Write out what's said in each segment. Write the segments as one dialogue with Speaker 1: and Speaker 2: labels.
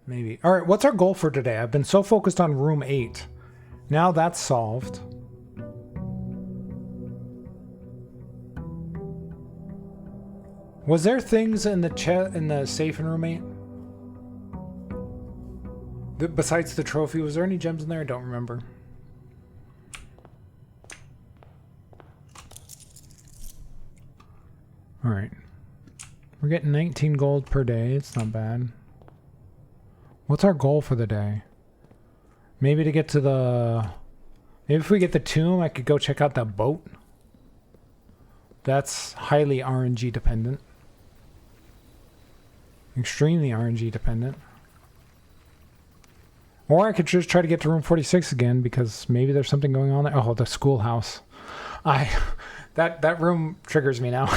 Speaker 1: Maybe. All right, what's our goal for today? I've been so focused on room 8. Now that's solved. Was there things in the safe in room 8? Besides the trophy, was there any gems in there? I don't remember. All right. We're getting 19 gold per day. It's not bad. What's our goal for the day? Maybe to get to the... Maybe if we get the tomb, I could go check out that boat. That's highly RNG dependent. Extremely RNG dependent. Or I could just try to get to room 46 again because maybe there's something going on there. Oh, the schoolhouse. That room triggers me now.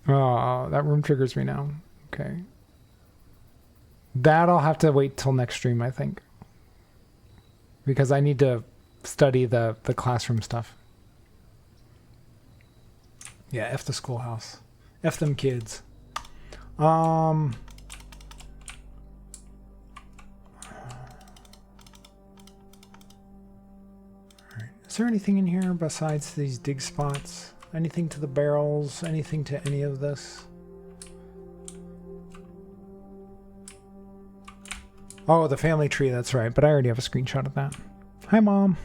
Speaker 1: Oh, that room triggers me now. Okay. That I'll have to wait till next stream, I think. Because I need to study the classroom stuff. Yeah, F the schoolhouse. F them kids. Is there anything in here besides these dig spots? Anything to the barrels? Anything to any of this? Oh, the family tree, that's right. But I already have a screenshot of that. Hi, Mom.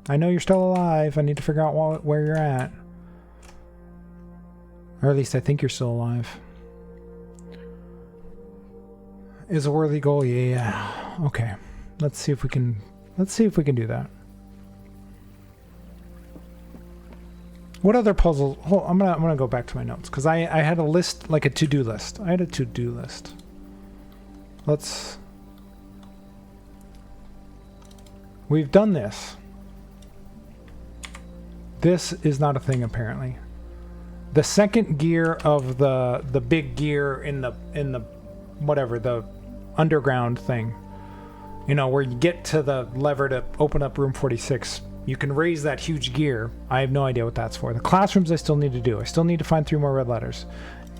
Speaker 1: I know you're still alive. I need to figure out where you're at. Or at least I think you're still alive. Is a worthy goal? Yeah. Okay. Let's see if we can do that. What other puzzles? Oh, I'm gonna go back to my notes because I had a list, like a to-do list. I had a to-do list. We've done this. This is not a thing apparently. The second gear of the big gear in the whatever, the underground thing. You know, where you get to the lever to open up room 46. You can raise that huge gear. I have no idea what that's for. The classrooms I still need to do. I still need to find 3 more red letters.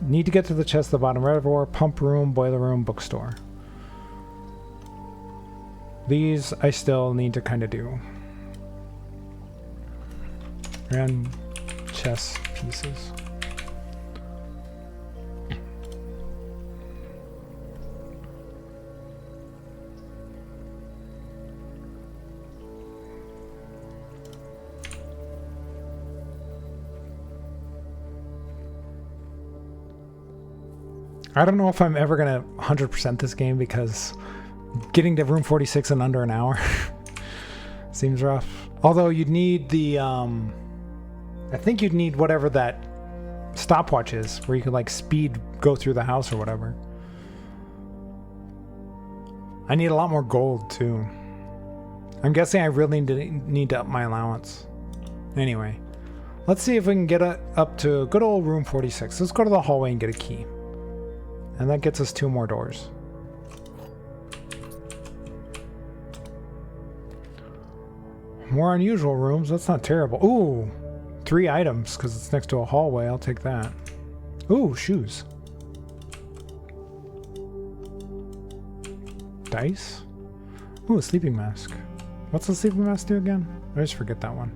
Speaker 1: Need to get to the chest at the bottom. Reservoir, pump room, boiler room, bookstore. These I still need to kind of do. And chess pieces. I don't know if I'm ever gonna 100% this game because getting to room 46 in under an hour seems rough. Although you'd need the I think you'd need whatever that stopwatch is where you could like speed go through the house or whatever. I need a lot more gold too. I'm guessing I really need to up my allowance. Anyway, let's see if we can get up to good old room 46. Let's go to the hallway and get a key. And that gets us 2 more doors. More unusual rooms. That's not terrible. Ooh, 3 items because it's next to a hallway. I'll take that. Ooh, shoes. Dice. Ooh, a sleeping mask. What's the sleeping mask do again? I just forget that one.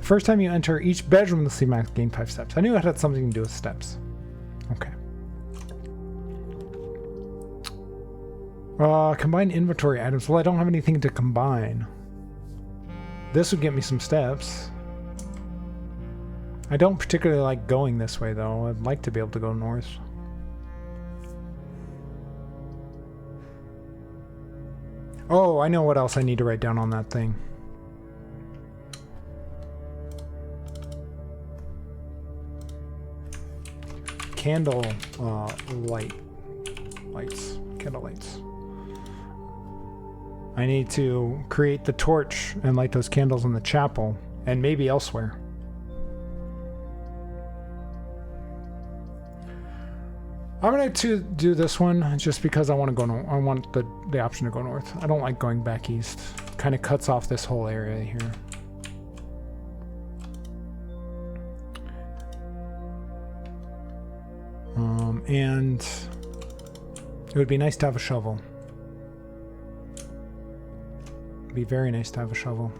Speaker 1: The first time you enter each bedroom in the sleeping mask, gain 5 steps. I knew it had something to do with steps. Okay. Combine inventory items. Well, I don't have anything to combine. This would get me some steps. I don't particularly like going this way, though. I'd like to be able to go north. Oh, I know what else I need to write down on that thing. Candle lights. Candle lights. I need to create the torch and light those candles in the chapel and maybe elsewhere. I'm going to do this one just because I want to go north. I want the option to go north. I don't like going back east. Kind of cuts off this whole area here. And It would be nice to have a shovel. It'd be very nice to have a shovel.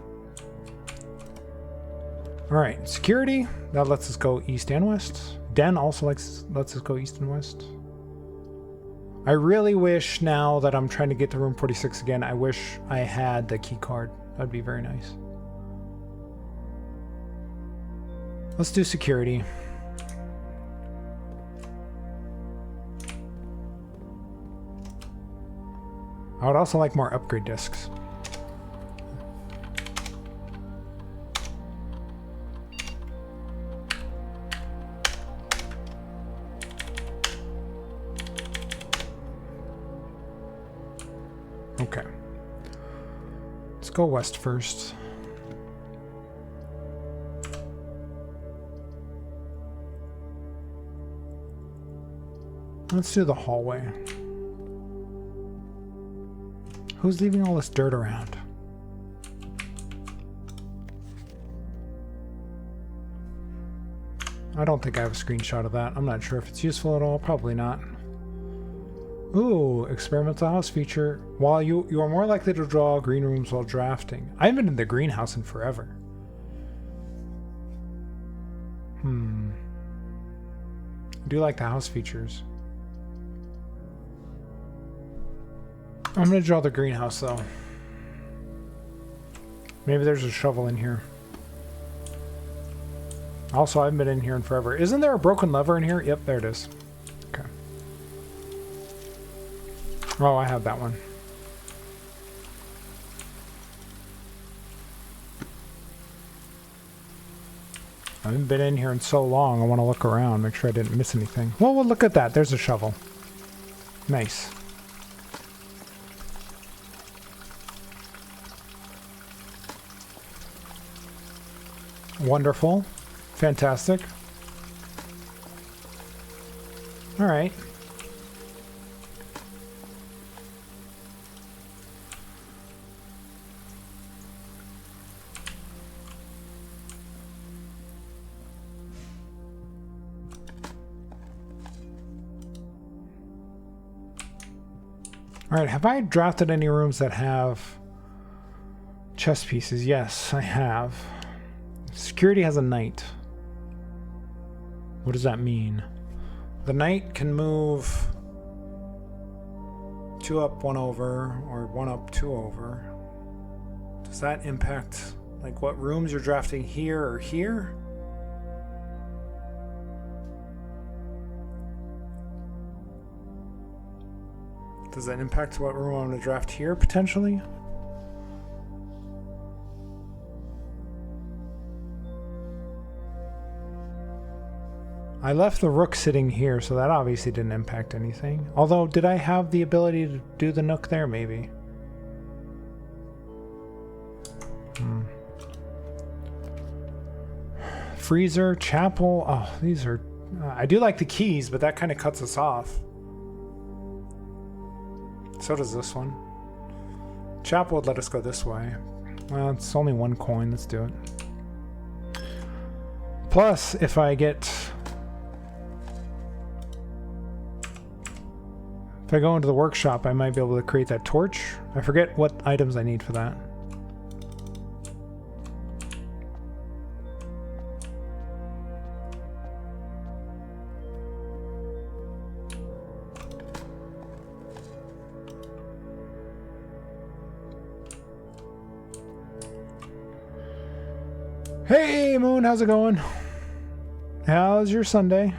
Speaker 1: Alright, security. That lets us go east and west. Den also lets us go east and west. I really wish, now that I'm trying to get to room 46 again, I wish I had the key card. That'd be very nice. Let's do security. I would also like more upgrade discs. Okay. Let's go west first. Let's do the hallway. Who's leaving all this dirt around? I don't think I have a screenshot of that. I'm not sure if it's useful at all. Probably not. Ooh, experimental house feature. While you are more likely to draw green rooms while drafting. I haven't been in the greenhouse in forever. I do like the house features. I'm gonna draw the greenhouse though. Maybe there's a shovel in here. Also, I haven't been in here in forever. Isn't there a broken lever in here? Yep, there it is. Okay. Oh, I have that one. I haven't been in here in so long. I want to look around, make sure I didn't miss anything. Well, look at that. There's a shovel. Nice. Wonderful. Fantastic. All right. All right, have I drafted any rooms that have chess pieces? Yes, I have. Security has a knight. What does that mean? The knight can move 2 up, 1 over, or 1 up, 2 over. Does that impact like what rooms you're drafting here or here? Does that impact what room I'm going to draft here, potentially? I left the rook sitting here, so that obviously didn't impact anything. Although, did I have the ability to do the nook there? Maybe. Freezer, chapel. Oh, these are... I do like the keys, but that kind of cuts us off. So does this one. Chapel would let us go this way. Well, it's only 1 coin. Let's do it. Plus, if I get... If I go into the workshop, I might be able to create that torch. I forget what items I need for that. Hey, Moon, how's it going? How's your Sunday?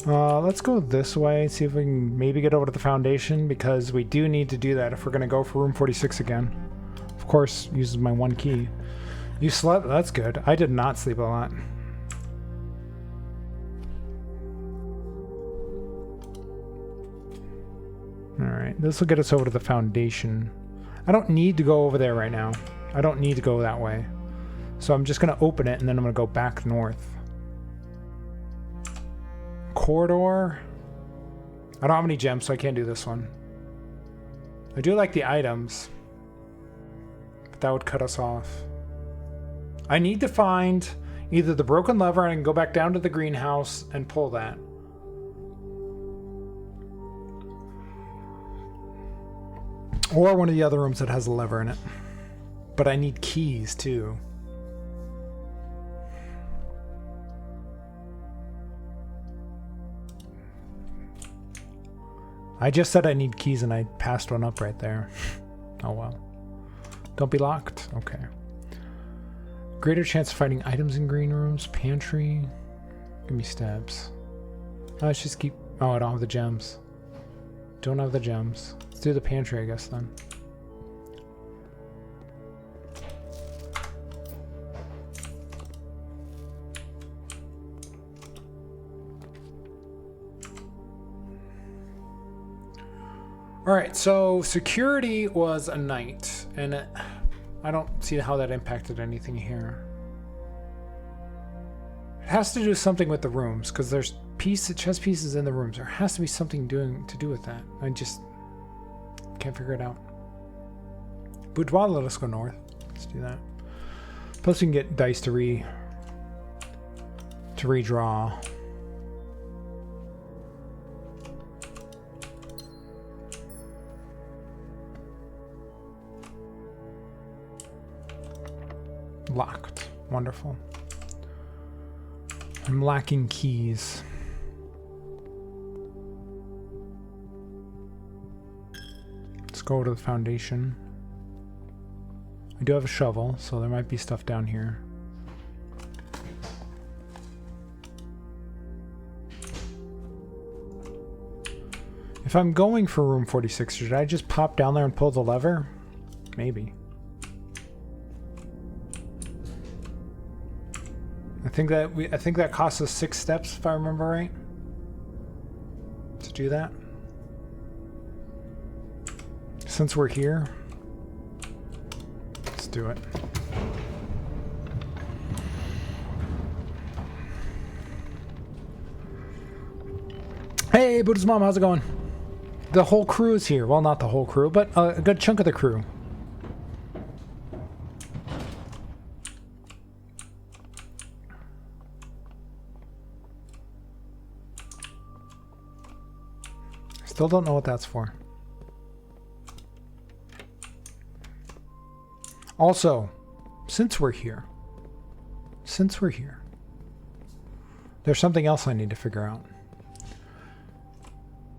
Speaker 1: Let's go this way, see if we can maybe get over to the foundation, because we do need to do that if we're going to go for room 46 again. Of course, uses my 1 key. You slept? That's good. I did not sleep a lot. Alright, this will get us over to the foundation. I don't need to go over there right now. I don't need to go that way. So I'm just going to open it and then I'm going to go back north. Corridor. I don't have any gems, so I can't do this one. I do like the items, but that would cut us off. I need to find either the broken lever and I can go back down to the greenhouse and pull that. Or one of the other rooms that has a lever in it. But I need keys too. I just said I need keys and I passed one up right there. Oh well. Don't be locked? Okay. Greater chance of finding items in green rooms. Pantry. Give me stabs. Oh, let's just keep... Oh, I don't have the gems. Don't have the gems. Let's do the pantry, I guess, then. Alright, so security was a night, and I don't see how that impacted anything here. It has to do something with the rooms, because there's chess pieces in the rooms. There has to be something to do with that. I just can't figure it out. Boudoir, let us go north. Let's do that. Plus we can get dice to redraw. Locked. Wonderful. I'm lacking keys. Let's go to the foundation. I do have a shovel, so there might be stuff down here. If I'm going for room 46, should I just pop down there and pull the lever? Maybe. I think that costs us 6 steps, if I remember right, to do that. Since we're here, let's do it. Hey, Buddha's mom, how's it going? The whole crew is here. Well, not the whole crew, but a good chunk of the crew. Still don't know what that's for. Also, since we're here, there's something else I need to figure out.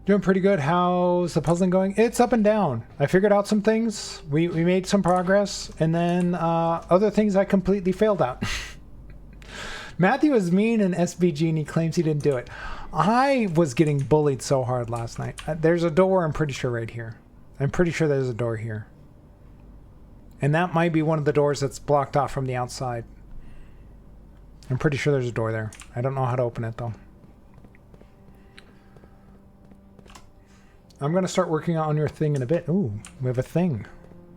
Speaker 1: Doing pretty good. How's the puzzling going? It's up and down. I figured out some things. We made some progress, and then other things I completely failed at. Matthew is mean in SBG and he claims he didn't do it. I was getting bullied so hard last night. There's a door, I'm pretty sure, right here. I'm pretty sure there's a door here. And that might be one of the doors that's blocked off from the outside. I'm pretty sure there's a door there. I don't know how to open it, though. I'm going to start working on your thing in a bit. Ooh, we have a thing.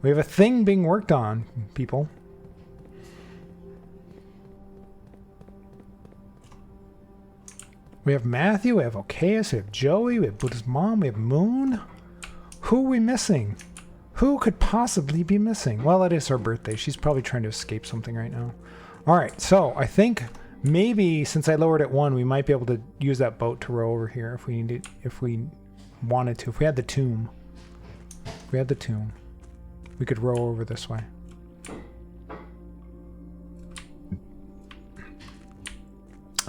Speaker 1: We have a thing being worked on, people. We have Matthew, we have Okeus, we have Joey, we have Buddha's mom, we have Moon. Who are we missing? Who could possibly be missing? Well, it is her birthday. She's probably trying to escape something right now. All right, so I think maybe since I lowered it 1, we might be able to use that boat to row over here if we need, if we wanted to. If we had the tomb. If we had the tomb, we could row over this way.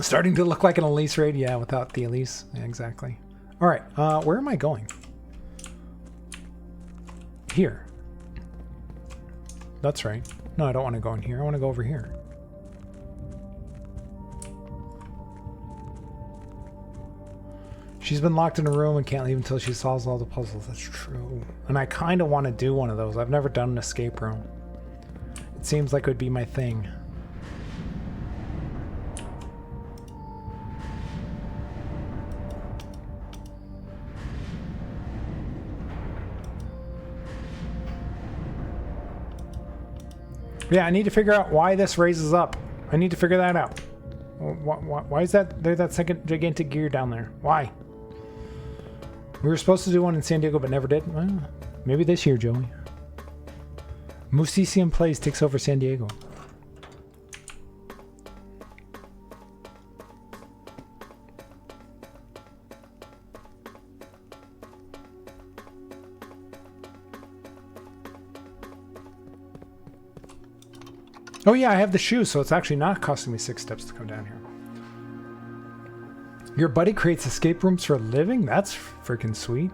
Speaker 1: Starting to look like an Elise raid, yeah, without the Elise. Yeah, exactly. All right, where am I going? Here. That's right. No, I don't want to go in here. I want to go over here. She's been locked in a room and can't leave until she solves all the puzzles. That's true. And I kind of want to do one of those. I've never done an escape room. It seems like it would be my thing. Yeah, I need to figure out why this raises up. I need to figure that out. Why is that there's that second gigantic gear down there? Why? We were supposed to do one in San Diego, but never did. Well, maybe this year, Joey. Musician Plays takes over San Diego. Oh yeah, I have the shoes, so it's actually not costing me 6 steps to come down here. Your buddy creates escape rooms for a living? That's freaking sweet.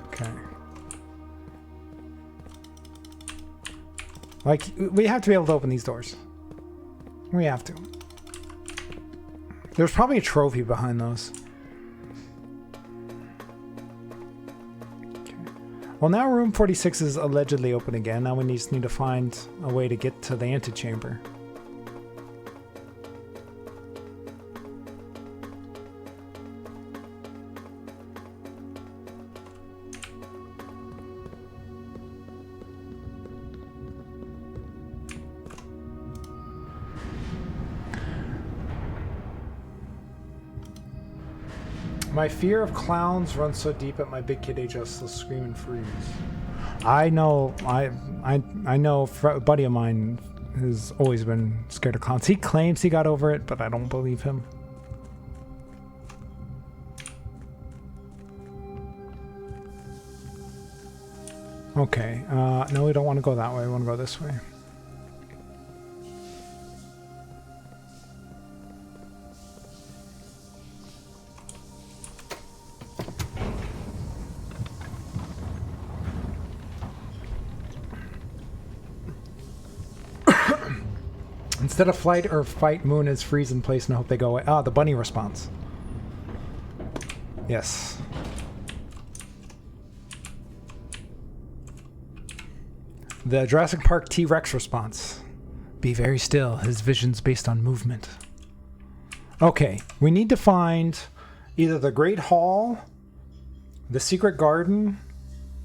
Speaker 1: Okay. Like, we have to be able to open these doors. We have to. There's probably a trophy behind those. Okay. Well, now room 46 is allegedly open again. Now we just need to find a way to get to the antechamber. My fear of clowns runs so deep at my big kid age, I'll still scream and freeze. I know, I know a buddy of mine has always been scared of clowns. He claims he got over it, but I don't believe him. Okay, no, we don't want to go that way. We want to go this way. Instead of flight or fight, Moon is freeze in place and hope they go away. Ah, the bunny response. Yes. The Jurassic Park T-Rex response. Be very still. His vision's based on movement. Okay, we need to find either the Great Hall, the Secret Garden,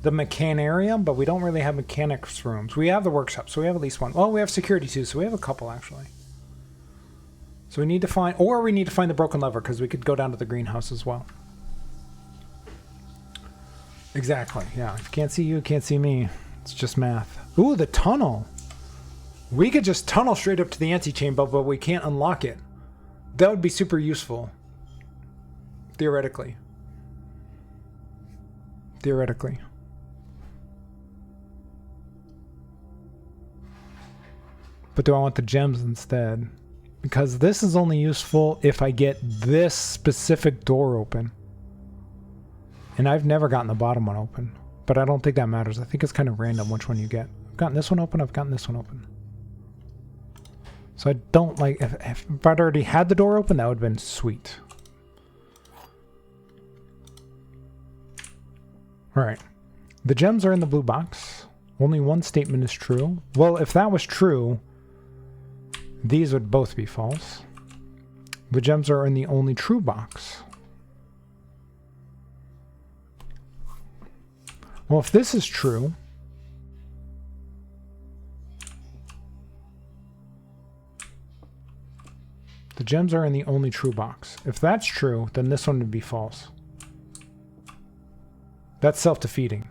Speaker 1: the Mechanarium, but we don't really have mechanics rooms. We have the workshop, so we have at least one. Well, we have security too, so we have a couple actually. So we need to find, or we need to find the broken lever, because we could go down to the greenhouse as well. Exactly, yeah. If you can't see you, can't see me. It's just math. Ooh, the tunnel. We could just tunnel straight up to the antechamber, but we can't unlock it. That would be super useful. Theoretically. Theoretically. But do I want the gems instead? Because this is only useful if I get this specific door open. And I've never gotten the bottom one open. But I don't think that matters. I think it's kind of random which one you get. I've gotten this one open, I've gotten this one open. So I don't like... If I'd already had the door open, that would have been sweet. Alright. The gems are in the blue box. Only one statement is true. Well, if that was true... These would both be false. The gems are in the only true box. Well, if this is true, the gems are in the only true box. If that's true, then this one would be false. That's self-defeating.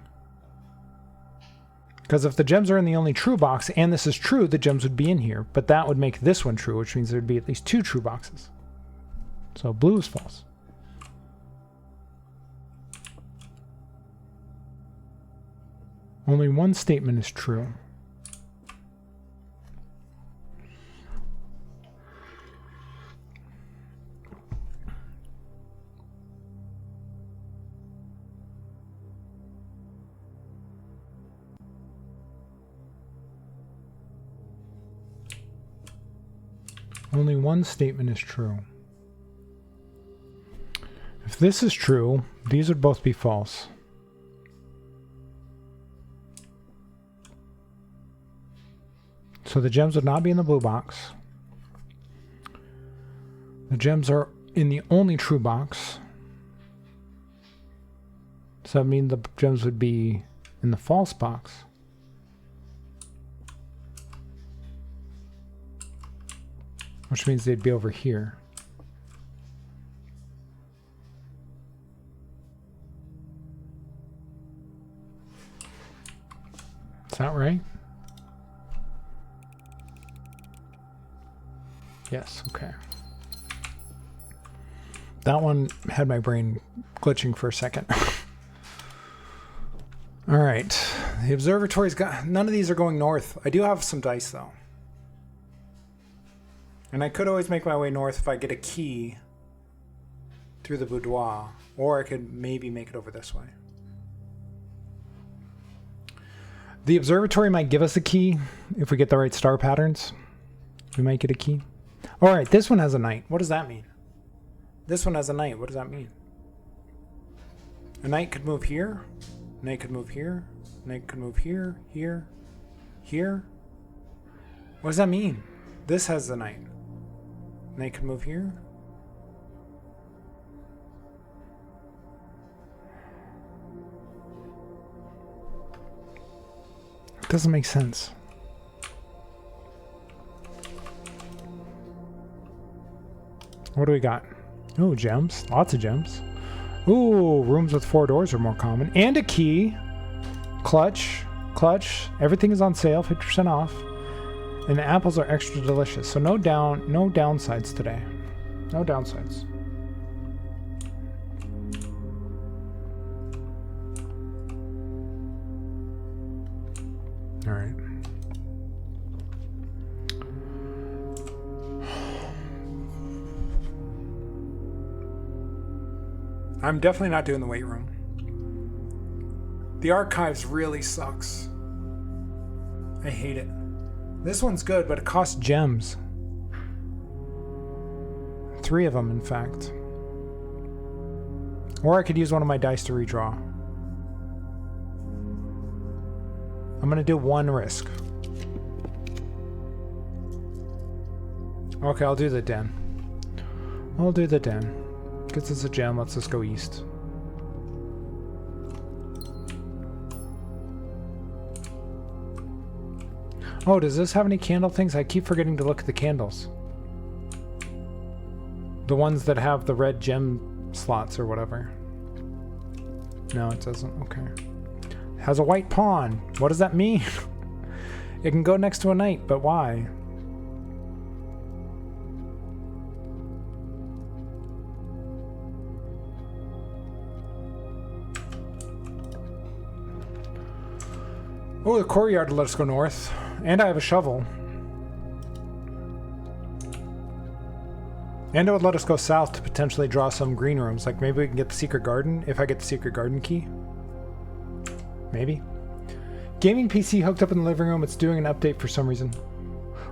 Speaker 1: Because if the gems are in the only true box, and this is true, the gems would be in here. But that would make this one true, which means there'd be at least 2 true boxes. So blue is false. Only one statement is true. Only one statement is true. If this is true, these would both be false. So the gems would not be in the blue box. The gems are in the only true box. So that means the gems would be in the false box. Which means they'd be over here. Is that right? Yes, okay. That one had my brain glitching for a second. All right. The observatory's got... None of these are going north. I do have some dice, though. And I could always make my way north if I get a key through the boudoir. Or I could maybe make it over this way. The observatory might give us a key if we get the right star patterns. We might get a key. Alright, this one has a knight. What does that mean? This one has a knight. What does that mean? A knight could move here. A knight could move here. A knight could move here, here, here. What does that mean? This has the knight. A knight could move here. It doesn't make sense. What do we got? Oh, gems. Lots of gems. Ooh, rooms with 4 doors are more common. And a key. Clutch. Clutch. Everything is on sale, 50% off. And the apples are extra delicious. So no downsides today. No downsides. All right. I'm definitely not doing the weight room. The archives really sucks. I hate it. This one's good, but it costs gems. 3 of them, in fact. Or I could use one of my dice to redraw. I'm gonna do 1 risk. Okay, I'll do the den. I'll do the den. Gets us a gem, let's just go east. Oh, does this have any candle things? I keep forgetting to look at the candles. The ones that have the red gem slots or whatever. No, it doesn't. Okay. It has a white pawn. What does that mean? It can go next to a knight, but why? Oh, the courtyard will let us go north. And I have a shovel. And it would let us go south to potentially draw some green rooms. Like maybe we can get the secret garden if I get the secret garden key. Maybe. Gaming PC hooked up in the living room. It's doing an update for some reason.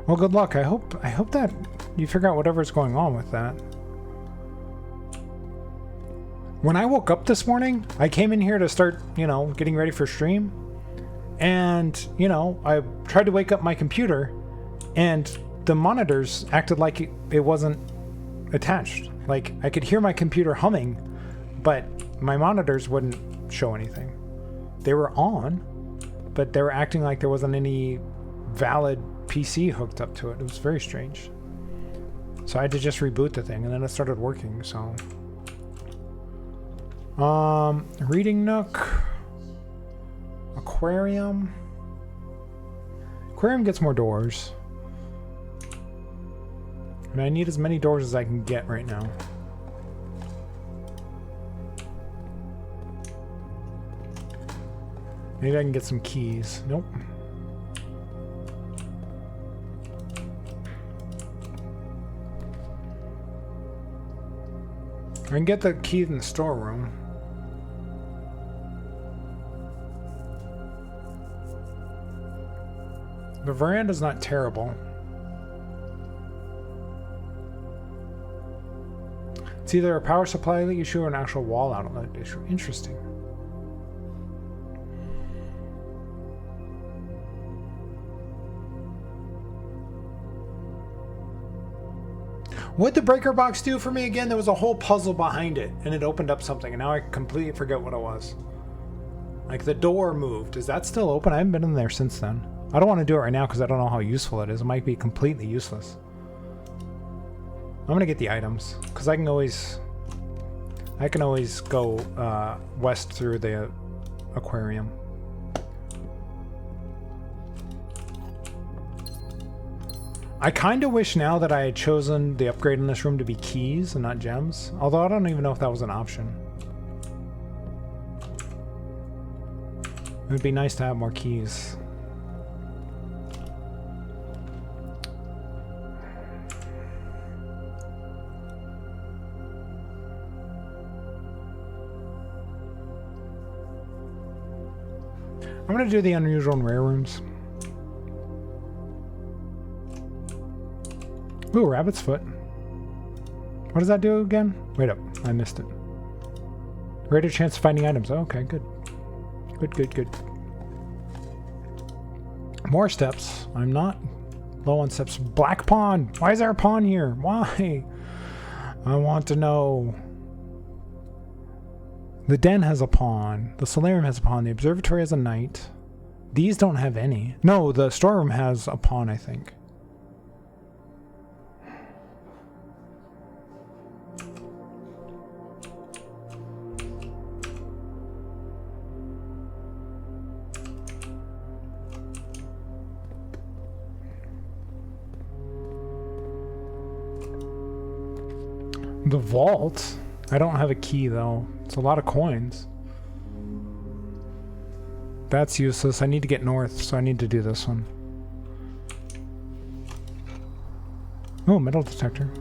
Speaker 1: Well, good luck. I hope that you figure out whatever's going on with that. When I woke up this morning, I came in here to start, getting ready for stream. And, I tried to wake up my computer and the monitors acted like it wasn't attached. Like I could hear my computer humming, but my monitors wouldn't show anything. They were on, but they were acting like there wasn't any valid PC hooked up to it. It was very strange. So I had to just reboot the thing and then it started working, so. Reading nook. Aquarium. Aquarium gets more doors. And I need as many doors as I can get right now. Maybe I can get some keys. Nope. I can get the key in the storeroom. The veranda's not terrible. It's either a power supply issue or an actual wall outlet issue. Interesting. What'd the breaker box do for me again? There was a whole puzzle behind it, and it opened up something, and now I completely forget what it was. Like the door moved. Is that still open? I haven't been in there since then. I don't want to do it right now because I don't know how useful it is. It might be completely useless. I'm going to get the items because I can always go west through the aquarium. I kind of wish now that I had chosen the upgrade in this room to be keys and not gems. Although I don't even know if that was an option. It would be nice to have more keys. I'm gonna do the unusual and rare rooms. Ooh, rabbit's foot. What does that do again? Wait up, I missed it. Greater chance of finding items. Oh, okay, good. Good. More steps. I'm not low on steps. Black pawn. Why is there a pawn here? Why? I want to know. The den has a pawn. The solarium has a pawn. The observatory has a knight. These don't have any. No, the storeroom has a pawn, I think. The vault? I don't have a key though. It's a lot of coins. That's useless. I need to get north, so I need to do this one. Oh, metal detector.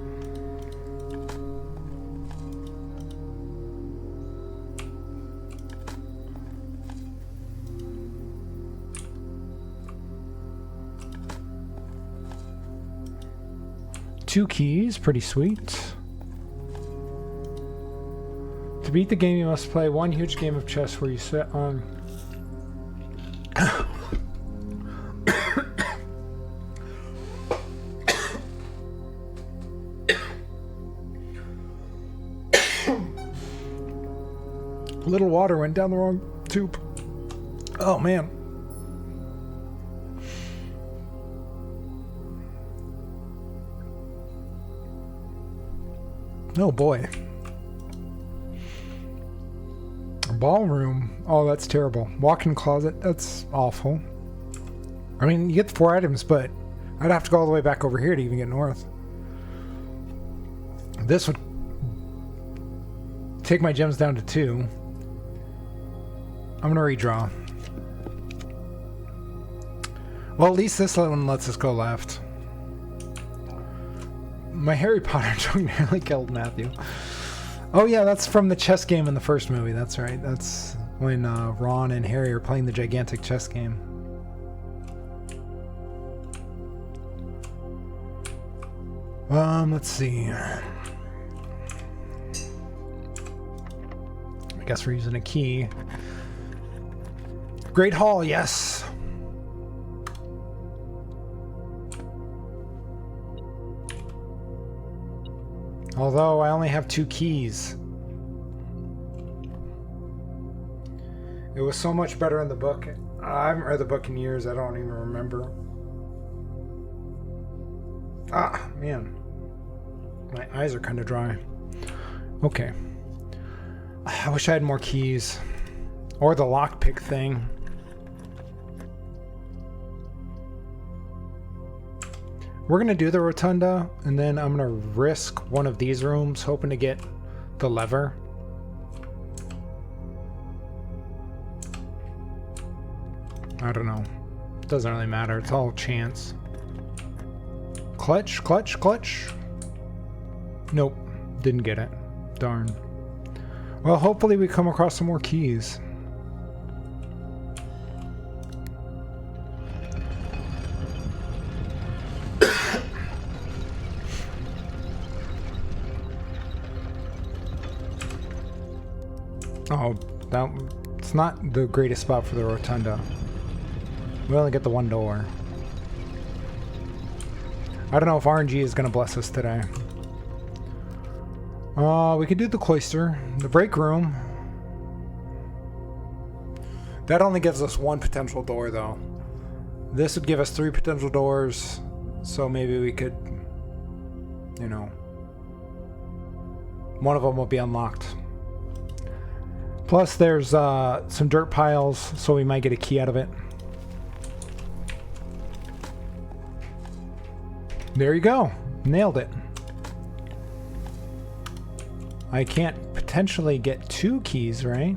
Speaker 1: Two keys, pretty sweet. To beat the game, you must play one huge game of chess where you sit on... A little water went down the wrong tube. Oh, man. Oh, boy. Ballroom. Oh, that's terrible. Walk-in closet. That's awful. I mean, you get the 4 items, but I'd have to go all the way back over here to even get north. This would take my gems down to 2. I'm gonna redraw. Well, at least this one lets us go left. My Harry Potter joke nearly killed Matthew. Oh yeah, that's from the chess game in the first movie. That's right. That's when Ron and Harry are playing the gigantic chess game. Let's see. I guess we're using a key. Great Hall, yes. Although I only have 2 keys. It was so much better in the book. I haven't read the book in years, I don't even remember. Ah, man. My eyes are kind of dry. Okay. I wish I had more keys. Or the lockpick thing. We're going to do the rotunda, and then I'm going to risk one of these rooms, hoping to get the lever. I don't know. It doesn't really matter. It's all chance. Clutch, clutch, clutch. Nope. Didn't get it. Darn. Well, hopefully we come across some more keys. Oh, it's not the greatest spot for the rotunda. We only get the 1 door. I don't know if RNG is going to bless us today. We could do the cloister, the break room. That only gives us 1 potential door, though. This would give us 3 potential doors, so maybe we could, you know, one of them will be unlocked. Plus, there's some dirt piles, so we might get a key out of it. There you go. Nailed it. I can't potentially get 2 keys, right?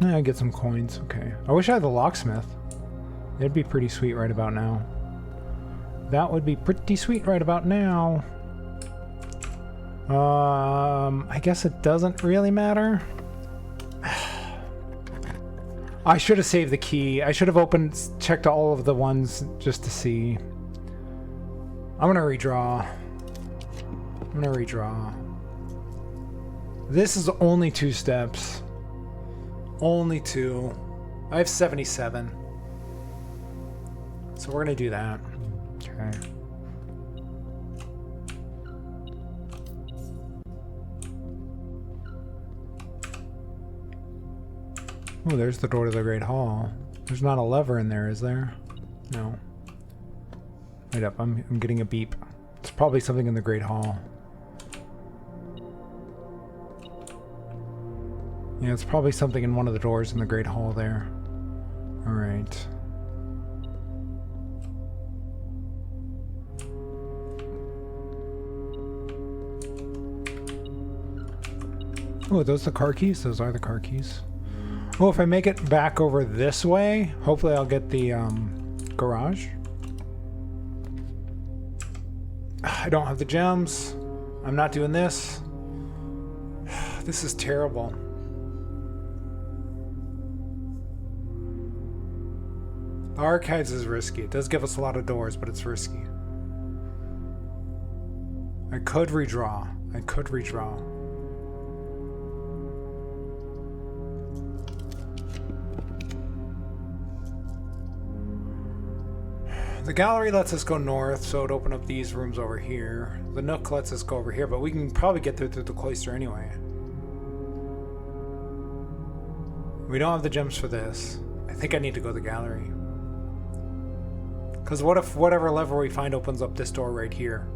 Speaker 1: I get some coins. Okay. I wish I had the locksmith. It'd be pretty sweet right about now. That would be pretty sweet right about now. I guess it doesn't really matter. I should have saved the key. I should have checked all of the ones just to see. I'm gonna redraw. This is only 2 steps. Only 2. I have 77. So we're gonna do that. Okay. Oh, there's the door to the Great Hall. There's not a lever in there, is there? No. Wait up, I'm getting a beep. It's probably something in the Great Hall. Yeah, it's probably something in one of the doors in the Great Hall there. Alright. Oh, are those the car keys? Those are the car keys. Oh, if I make it back over this way, hopefully I'll get the garage. I don't have the gems. I'm not doing this. This is terrible. The archives is risky. It does give us a lot of doors, but it's risky. I could redraw. The gallery lets us go north, so it would open up these rooms over here. The nook lets us go over here, but we can probably get through the cloister anyway. We don't have the gems for this. I think I need to go to the gallery. Because what if whatever lever we find opens up this door right here?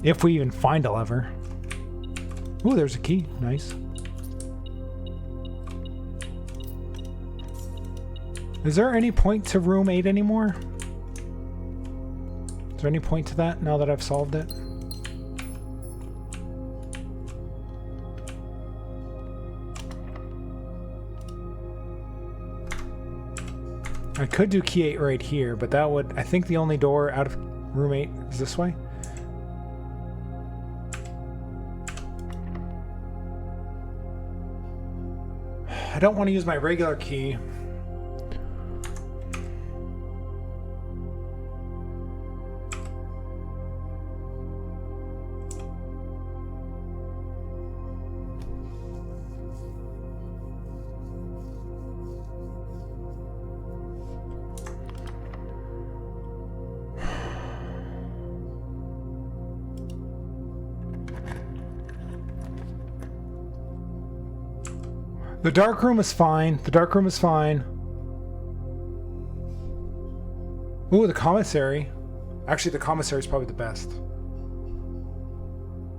Speaker 1: If we even find a lever. Ooh, there's a key. Nice. Is there any point to room 8 anymore? Is there any point to that now that I've solved it? I could do key 8 right here, but that would... I think the only door out of room 8 is this way. I don't want to use my regular key. The dark room is fine. The dark room is fine. Ooh, the commissary. Actually, the commissary is probably the best.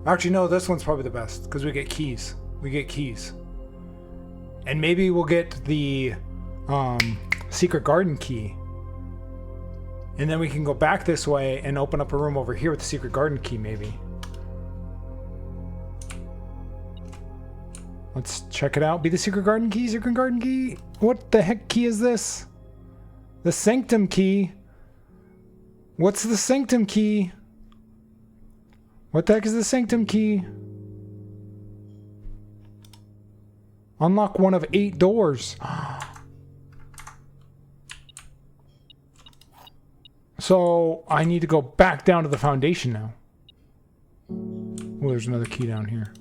Speaker 1: Actually, no, this one's probably the best because we get keys. We get keys. And maybe we'll get the secret garden key. And then we can go back this way and open up a room over here with the secret garden key, maybe. Let's check it out. Be the secret garden key, secret garden key. What the heck key is this? The sanctum key. What's the sanctum key? What the heck is the sanctum key? Unlock one of 8 doors. So I need to go back down to the foundation now. Oh, there's another key down here.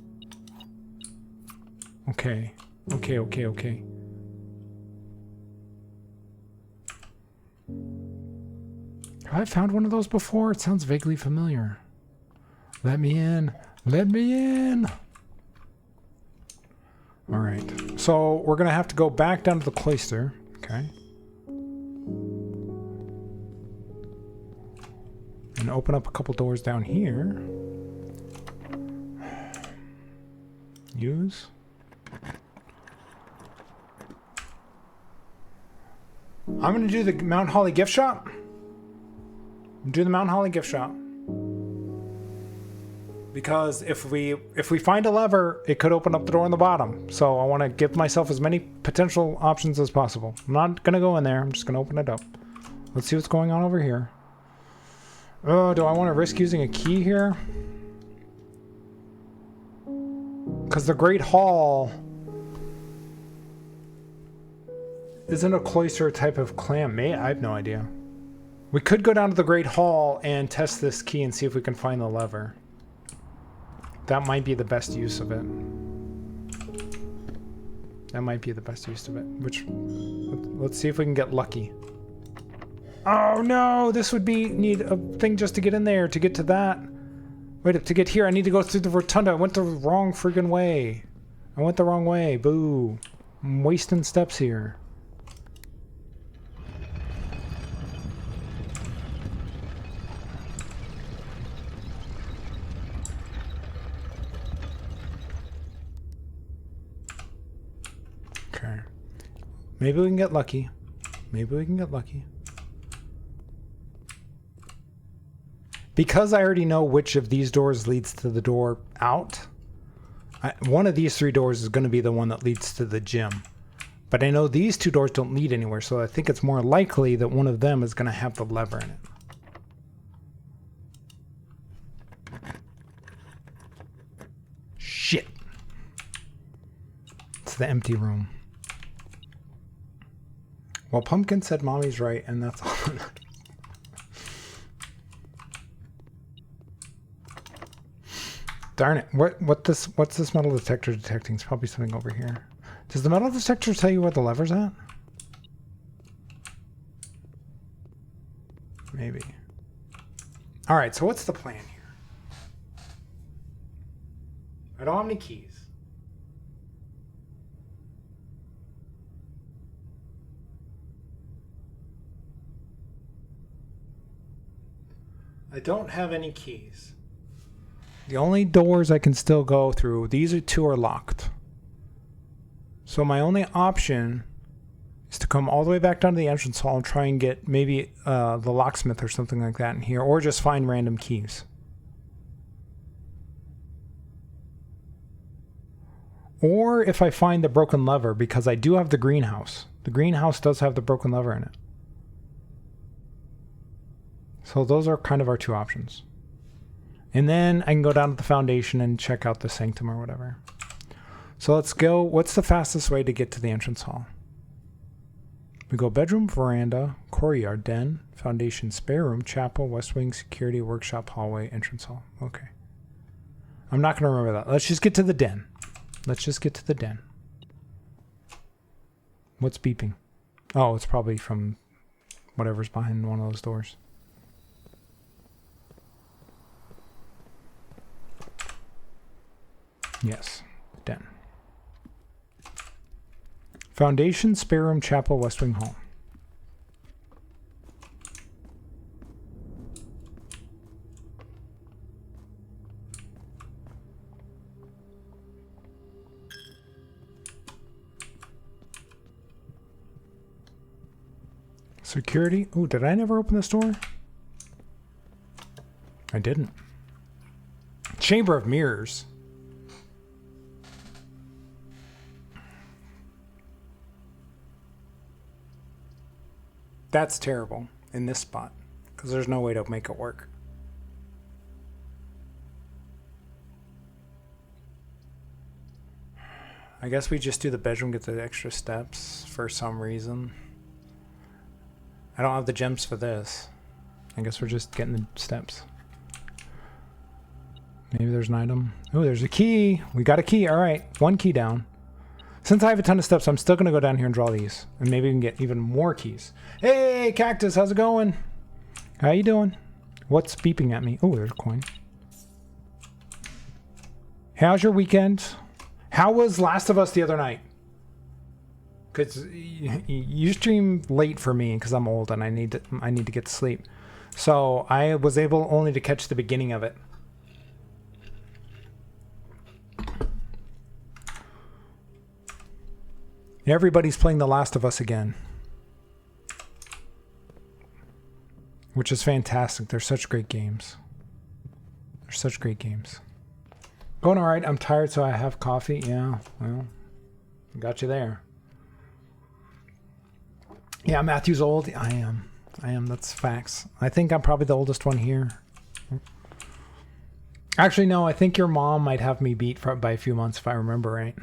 Speaker 1: Okay. Okay. Have I found one of those before? It sounds vaguely familiar. Let me in. Let me in. All right. So we're going to have to go back down to the cloister. Okay. And open up a couple doors down here. Use. I'm going to do the Mount Holly gift shop. Do the Mount Holly gift shop. Because if we find a lever, it could open up the door on the bottom. So I want to give myself as many potential options as possible. I'm not going to go in there. I'm just going to open it up. Let's see what's going on over here. Oh, do I want to risk using a key here? Because the Great Hall Isn't a cloister a type of clam? I have no idea. We could go down to the Great Hall and test this key and see if we can find the lever. That might be the best use of it. That might be the best use of it. Let's see if we can get lucky. Oh no, this would need a thing just to get in there, to get to that. Wait, to get here, I need to go through the rotunda. I went the wrong friggin' way. I went the wrong way, boo. I'm wasting steps here. Okay. Maybe we can get lucky. Maybe we can get lucky. Because I already know which of these doors leads to the door out, one of these 3 doors is going to be the one that leads to the gym. But I know these 2 doors don't lead anywhere, so I think it's more likely that one of them is going to have the lever in it. Shit. It's the empty room. Well, Pumpkin said Mommy's right, and that's all. Darn it. What's this metal detector detecting? It's probably something over here. Does the metal detector tell you where the lever's at? Maybe. Alright, so what's the plan here? I don't have any keys. I don't have any keys. The only doors I can still go through, these 2 are locked. So my only option is to come all the way back down to the entrance hall and try and get maybe the locksmith or something like that in here, or just find random keys. Or if I find the broken lever, because I do have the greenhouse. The greenhouse does have the broken lever in it. So those are kind of our 2 options. And then I can go down to the foundation and check out the sanctum or whatever. So let's go. What's the fastest way to get to the entrance hall? We go bedroom, veranda, courtyard, den, foundation, spare room, chapel, west wing, security, workshop, hallway, entrance hall. Okay. I'm not going to remember that. Let's just get to the den. Let's just get to the den. What's beeping? Oh, it's probably from whatever's behind one of those doors. Yes, den. Foundation, spare room, chapel, west wing, hall. Security. Oh, did I never open this door? I didn't. Chamber of Mirrors. That's terrible in this spot, because there's no way to make it work. I guess we just do the bedroom, get the extra steps for some reason. I don't have the gems for this. I guess we're just getting the steps. Maybe there's an item. Oh, there's a key. We got a key. All right, 1 key down. Since I have a ton of steps, I'm still going to go down here and draw these. And maybe we can get even more keys. Hey, Cactus, how's it going? How you doing? What's beeping at me? Oh, there's a coin. How's your weekend? How was Last of Us the other night? Because you stream late for me because I'm old and I need to get to sleep. So I was able only to catch the beginning of it. Everybody's playing The Last of Us again, which is fantastic. They're such great games. They're such great games. Going all right. I'm tired, so I have coffee. Yeah, well, got you there. Yeah, Matthew's old. I am. That's facts. I think I'm probably the oldest one here. Actually, no. I think your mom might have me beat by a few months if I remember right.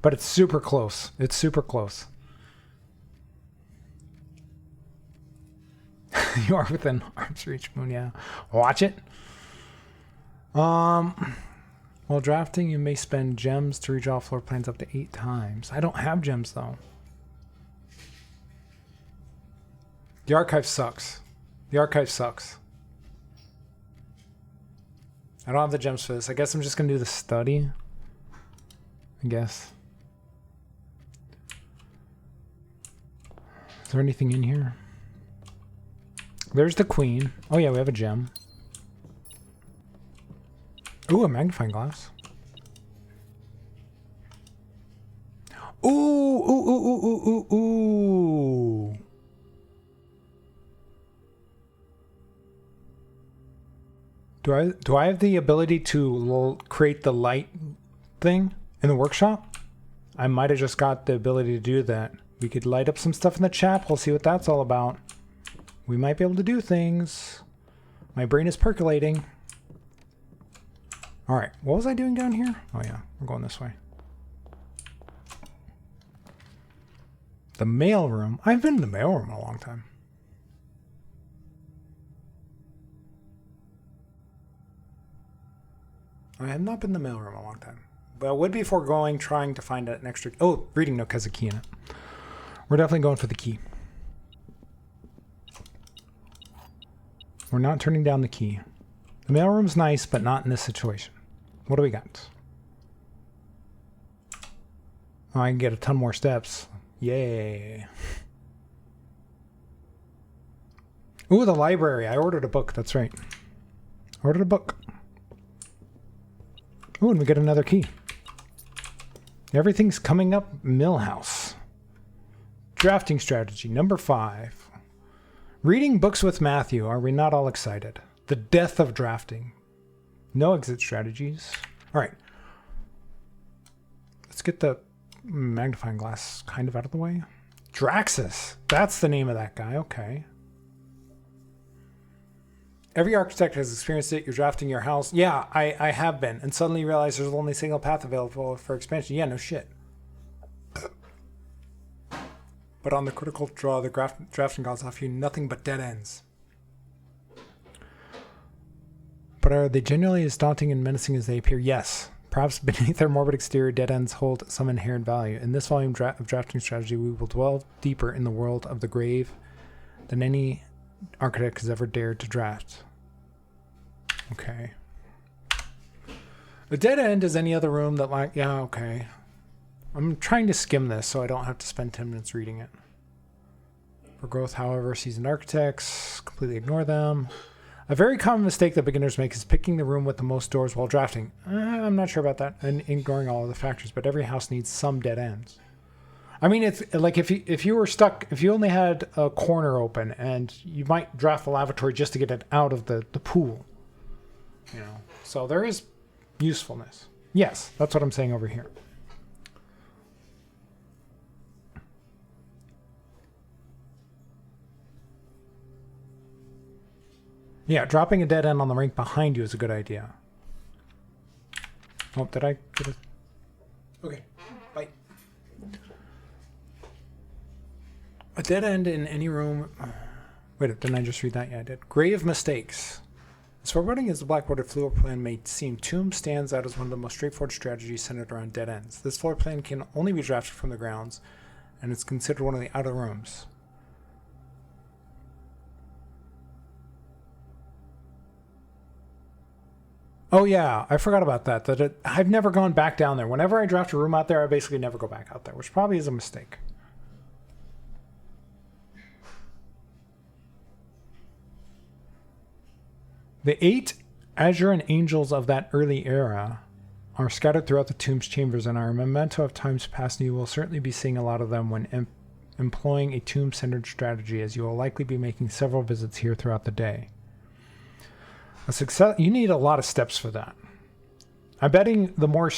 Speaker 1: But it's super close. It's super close. You are within arm's reach, Moon. Yeah, watch it. While drafting, you may spend gems to redraw floor plans up to 8 times. I don't have gems though. The archive sucks. The archive sucks. I don't have the gems for this. I guess I'm just gonna do the study. I guess. Is there anything in here? There's the queen. Oh yeah, we have a gem. Ooh, a magnifying glass. Ooh, ooh, ooh, ooh, ooh, ooh. Do I have the ability to create the light thing in the workshop? I might have just got the ability to do that. We could light up some stuff in the chat. We'll see what that's all about. We might be able to do things. My brain is percolating. All right, what was I doing down here? Oh yeah, we're going this way. The mailroom. I've been in the mailroom a long time. I have not been in the mailroom a long time. But I would be foregoing trying to find an extra... Oh, reading nook has a key in it. We're definitely going for the key. We're not turning down the key. The mailroom's nice, but not in this situation. What do we got? Oh, I can get a ton more steps. Yay. Ooh, the library. I ordered a book. That's right. Ordered a book. Ooh, and we get another key. Everything's coming up. Millhouse. Drafting strategy. Number 5. Reading books with Matthew. Are we not all excited? The death of drafting. No exit strategies. All right. Let's get the magnifying glass kind of out of the way. Draxus. That's the name of that guy. Okay. Every architect has experienced it. You're drafting your house. Yeah, I have been. And suddenly you realize there's only a single path available for expansion. Yeah, no shit. But on the critical draw, the drafting gods offer you nothing but dead ends. But are they genuinely as daunting and menacing as they appear? Yes. Perhaps beneath their morbid exterior, dead ends hold some inherent value. In this volume of drafting strategy, we will dwell deeper in the world of the grave than any architect has ever dared to draft. Okay. A dead end is any other room that, like, yeah, okay. I'm trying to skim this so I don't have to spend 10 minutes reading it. For growth, however, seasoned architects completely ignore them. A very common mistake that beginners make is picking the room with the most doors while drafting. I'm not sure about that, and ignoring all of the factors, but every house needs some dead ends. I mean, it's like if you were stuck, if you only had a corner open, and you might draft the lavatory just to get it out of the pool. You know, so there is usefulness. Yes, that's what I'm saying over here. Yeah, dropping a dead end on the rank behind you is a good idea. Oh, did I get it? Okay, bye. A dead end in any room... Wait, didn't I just read that? Yeah, I did. Grave mistakes. As foreboding as the black-bordered floor plan may seem, Tomb stands out as one of the most straightforward strategies centered around dead ends. This floor plan can only be drafted from the grounds, and it's considered one of the outer rooms. Oh yeah, I forgot about that. I've never gone back down there. Whenever I draft a room out there, I basically never go back out there, which probably is a mistake. The 8 Azuran angels of that early era are scattered throughout the tomb's chambers and are a memento of times past, and you will certainly be seeing a lot of them when employing a tomb-centered strategy, as you will likely be making several visits here throughout the day. You need a lot of steps for that. I'm betting the more,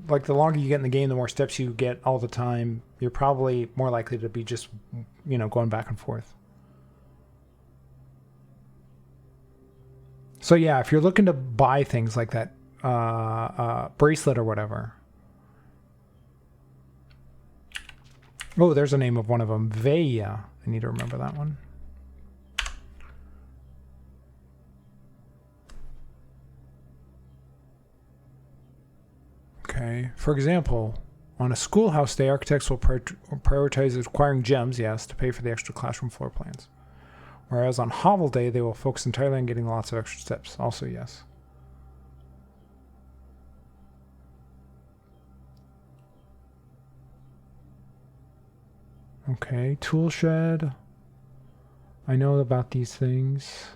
Speaker 1: like the longer you get in the game, the more steps you get all the time, you're probably more likely to be just, you know, going back and forth. So yeah, if you're looking to buy things like that bracelet or whatever. Oh, there's a name of one of them. Veya. I need to remember that one. Okay. For example, on a schoolhouse day, architects will prioritize acquiring gems, yes, to pay for the extra classroom floor plans. Whereas on Hovel Day, they will focus entirely on getting lots of extra steps. Also, yes. Okay, tool shed. I know about these things.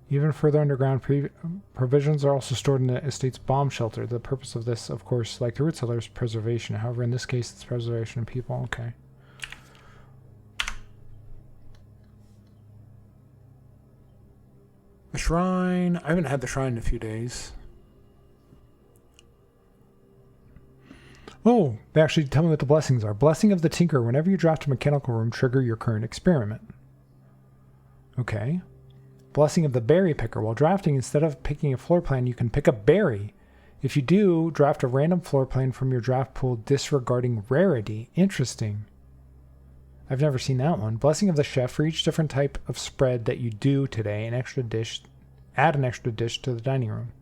Speaker 1: Even further underground, provisions are also stored in the estate's bomb shelter. The purpose of this, of course, like the root cellar, is preservation. However, in this case, it's preservation of people. Okay. The shrine. I haven't had the shrine in a few days. Oh, they actually tell me what the blessings are. Blessing of the Tinker. Whenever you draft a mechanical room, trigger your current experiment. Okay. Blessing of the Berry Picker. While drafting, instead of picking a floor plan, you can pick a berry. If you do, draft a random floor plan from your draft pool disregarding rarity. Interesting. I've never seen that one. Blessing of the Chef. For each different type of spread that you do today, add an extra dish to the dining room.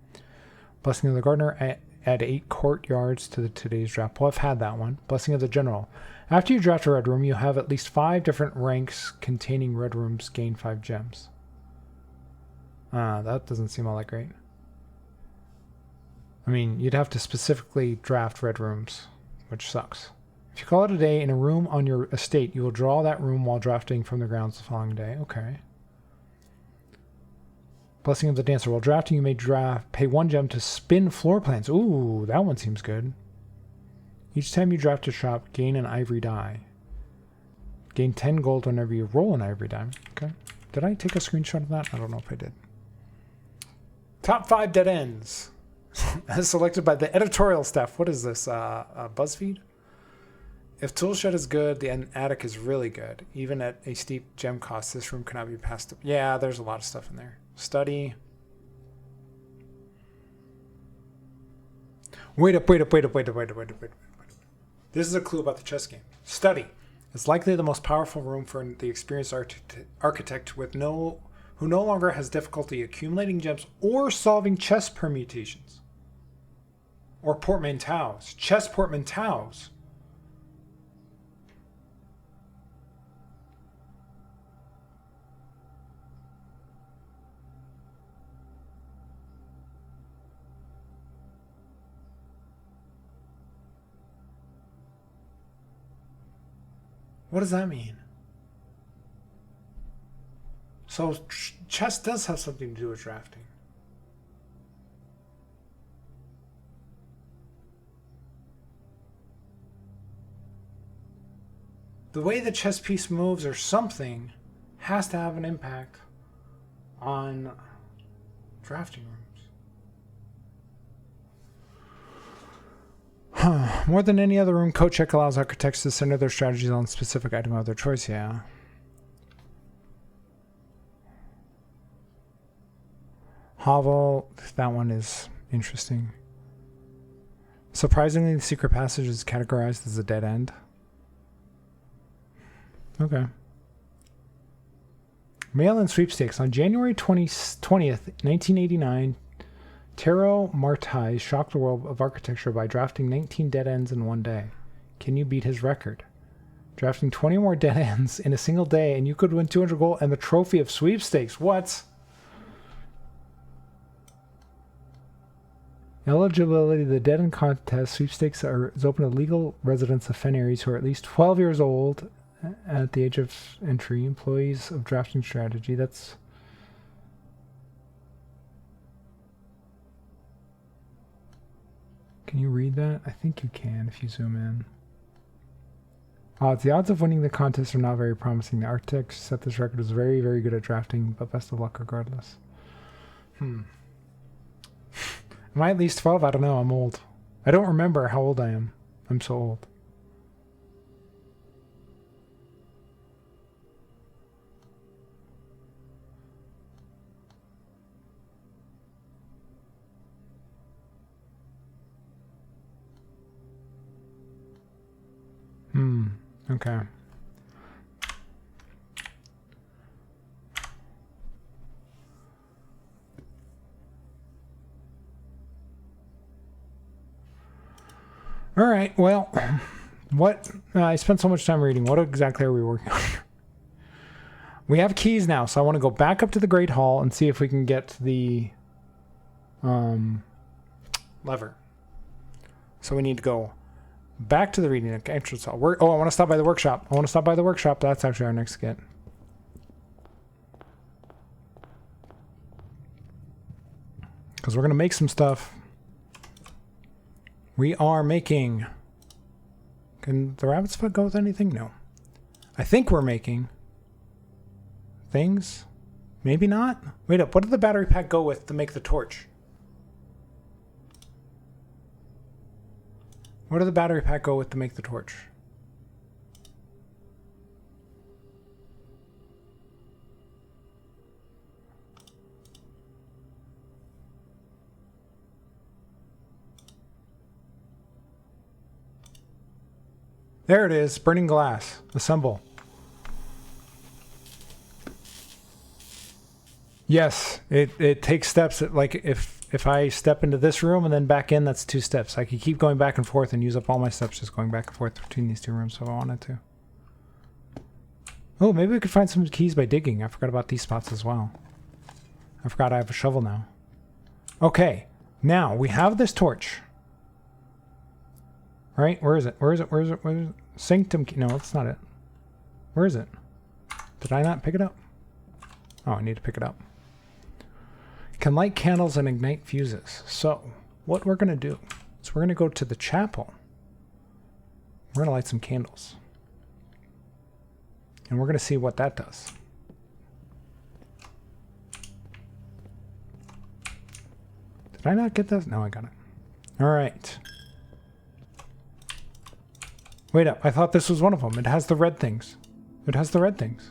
Speaker 1: Blessing of the Gardener. Add 8 courtyards to today's draft pool. I've had that one. Blessing of the General. After you draft a red room, you have at least 5 different ranks containing red rooms gain 5 gems. That doesn't seem all that great. I mean, you'd have to specifically draft red rooms, which sucks. If you call it a day in a room on your estate, you will draw that room while drafting from the grounds the following day. Okay. Blessing of the Dancer. While drafting, you may pay 1 gem to spin floor plans. Ooh, that one seems good. Each time you draft a shop, gain an ivory die. Gain 10 gold whenever you roll an ivory die. Okay. Did I take a screenshot of that? I don't know if I did. Top 5 dead ends. As selected by the editorial staff. What is this? BuzzFeed? If Toolshed is good, the attic is really good. Even at a steep gem cost, this room cannot be passed up. Yeah, there's a lot of stuff in there. Study. Wait up. This is a clue about the chess game. Study. It's likely the most powerful room for the experienced architect who no longer has difficulty accumulating gems or solving chess permutations. Or portmanteaus. Chess portmanteaus. What does that mean? So chess does have something to do with drafting. The way the chess piece moves or something has to have an impact on drafting rooms. More than any other room, Code Check allows architects to center their strategies on a specific item of their choice, yeah. Hovel, that one is interesting. Surprisingly, the secret passage is categorized as a dead end. Okay. Mail-in sweepstakes. On January 20th, 1989, Tero Martai shocked the world of architecture by drafting 19 dead ends in one day. Can you beat his record? Drafting 20 more dead ends in a single day, and you could win 200 gold and the trophy of sweepstakes. What? Eligibility. The dead end contest sweepstakes is open to legal residents of Fenris who are at least 12 years old at the age of entry. Employees of drafting strategy. That's... Can you read that? I think you can if you zoom in. The odds of winning the contest are not very promising. The architect who set this record was very, very good at drafting, but best of luck regardless. Am I at least 12? I don't know. I'm old. I don't remember how old I am. I'm so old. Okay. All right, well, what? I spent so much time reading. What exactly are we working on? We have keys now, so I want to go back up to the Great Hall and see if we can get the lever. So we need to go back to the reading entrance hall. I want to stop by the workshop. That's actually our next skit. Because we're going to make some stuff. We are making... Can the rabbit's foot go with anything? No. I think we're making... things? Maybe not? Wait up, what did the battery pack go with to make the torch? What did the battery pack go with to make the torch? There it is, burning glass. Assemble. Yes, it takes steps. Like if I step into this room and then back in, that's 2 steps. I could keep going back and forth and use up all my steps just going back and forth between these 2 rooms if I wanted to. Oh, maybe we could find some keys by digging. I forgot about these spots as well. I forgot I have a shovel now. Okay, now we have this torch. Right? Where is it? Where is it? Where is it? Where is it? Sanctum key. No, that's not it. Where is it? Did I not pick it up? Oh, I need to pick it up. Can light candles and ignite fuses. So, what we're going to do is we're going to go to the chapel. We're going to light some candles. And we're going to see what that does. Did I not get this? No, I got it. All right. Wait up. I thought this was one of them. It has the red things. It has the red things.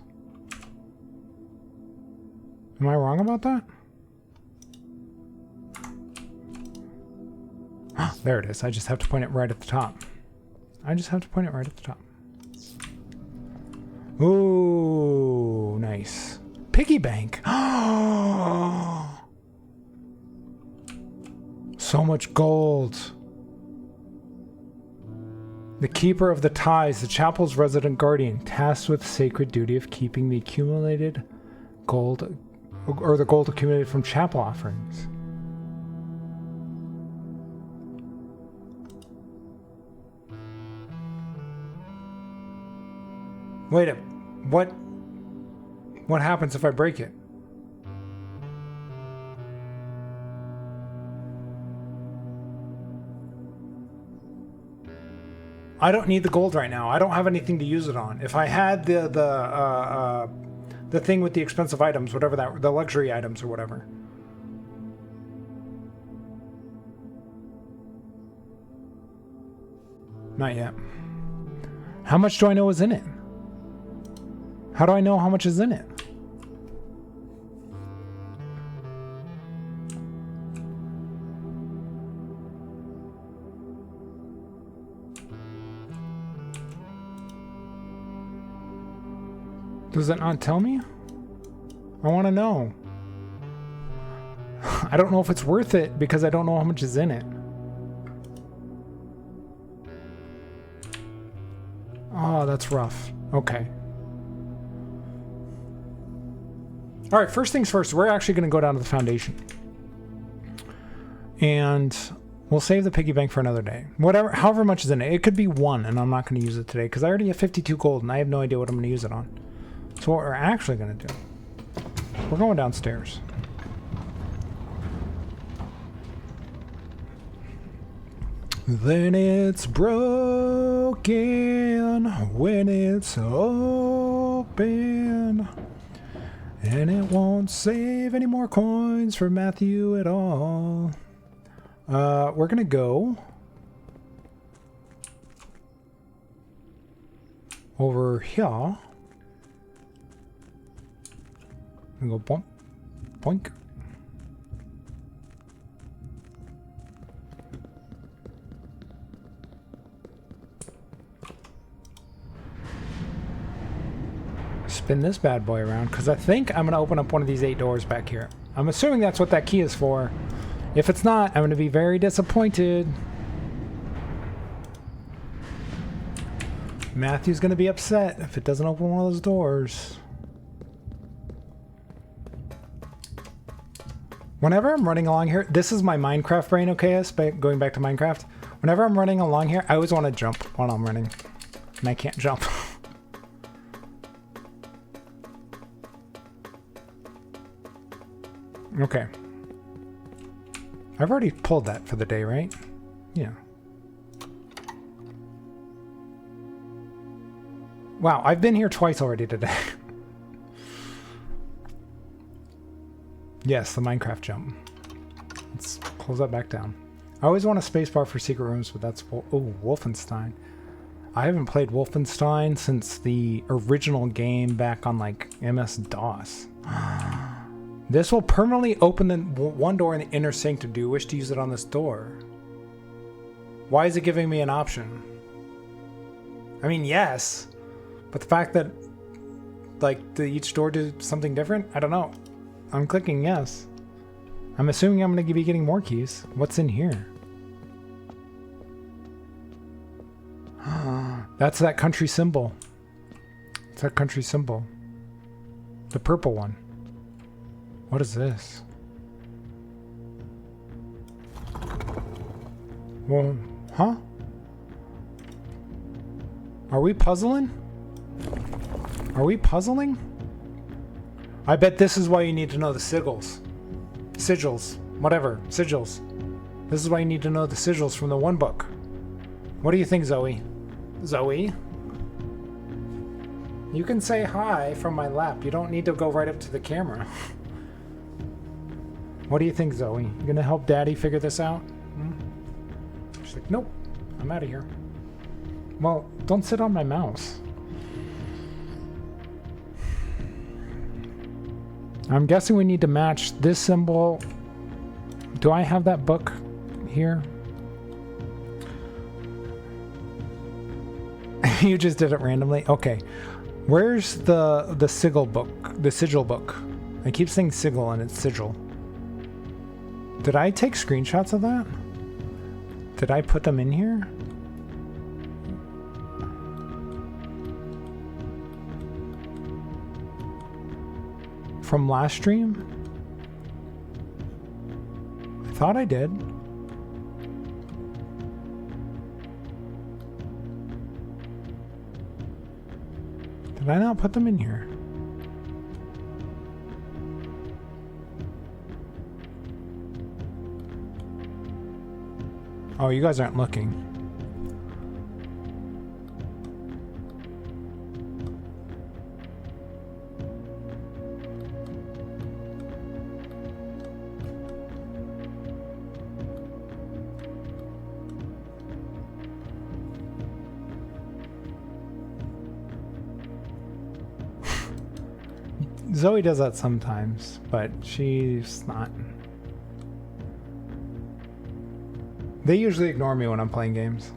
Speaker 1: Am I wrong about that? There it is. I just have to point it right at the top. Ooh, nice. Piggy bank. So much gold. The keeper of the ties, the chapel's resident guardian, tasked with the sacred duty of keeping the accumulated gold, or the gold accumulated from chapel offerings. Wait a... What happens if I break it? I don't need the gold right now. I don't have anything to use it on. If I had the thing with the expensive items, whatever that... The luxury items or whatever. Not yet. How much do I know is in it? How do I know how much is in it? Does it not tell me? I want to know. I don't know if it's worth it because I don't know how much is in it. Oh, that's rough. Okay. All right, first things first, we're actually going to go down to the foundation. And we'll save the piggy bank for another day. However much is in it. It could be 1, and I'm not going to use it today because I already have 52 gold, and I have no idea what I'm going to use it on. So what we're actually going to do, we're going downstairs. Then it's broken when it's open. And it won't save any more coins for Matthew at all. We're going to go over here. And go boink, boink. Spin this bad boy around, because I think I'm going to open up one of these 8 doors back here. I'm assuming that's what that key is for. If it's not, I'm going to be very disappointed. Matthew's gonna be upset if it doesn't open one of those doors. Whenever I'm running along here, this is my Minecraft brain, okay, going back to Minecraft. Whenever I'm running along here, I always want to jump while I'm running. And I can't jump. Okay. I've already pulled that for the day, right? Yeah. Wow, I've been here twice already today. Yes, the Minecraft jump. Let's close that back down. I always want a spacebar for secret rooms, but that's... Oh, Wolfenstein. I haven't played Wolfenstein since the original game back on, like, MS-DOS. This will permanently open the one door in the inner sanctum. Do you wish to use it on this door? Why is it giving me an option? I mean, yes. But the fact that, like, each door do something different? I don't know. I'm clicking yes. I'm assuming I'm going to be getting more keys. What's in here? That's that country symbol. It's that country symbol. The purple one. What is this? Well, huh? Are we puzzling? Are we puzzling? I bet this is why you need to know the sigils. Sigils. Whatever. Sigils. This is why you need to know the sigils from the one book. What do you think, Zoe? Zoe? You can say hi from my lap. You don't need to go right up to the camera. What do you think, Zoe? You gonna help Daddy figure this out? She's like, nope. I'm out of here. Well, don't sit on my mouse. I'm guessing we need to match this symbol. Do I have that book here? You just did it randomly? Okay. Where's the sigil book? The sigil book. I keep saying sigil and it's sigil. Did I take screenshots of that? Did I put them in here? From last stream? I thought I did. Did I not put them in here? Oh, you guys aren't looking. Zoe does that sometimes, but she's not. They usually ignore me when I'm playing games.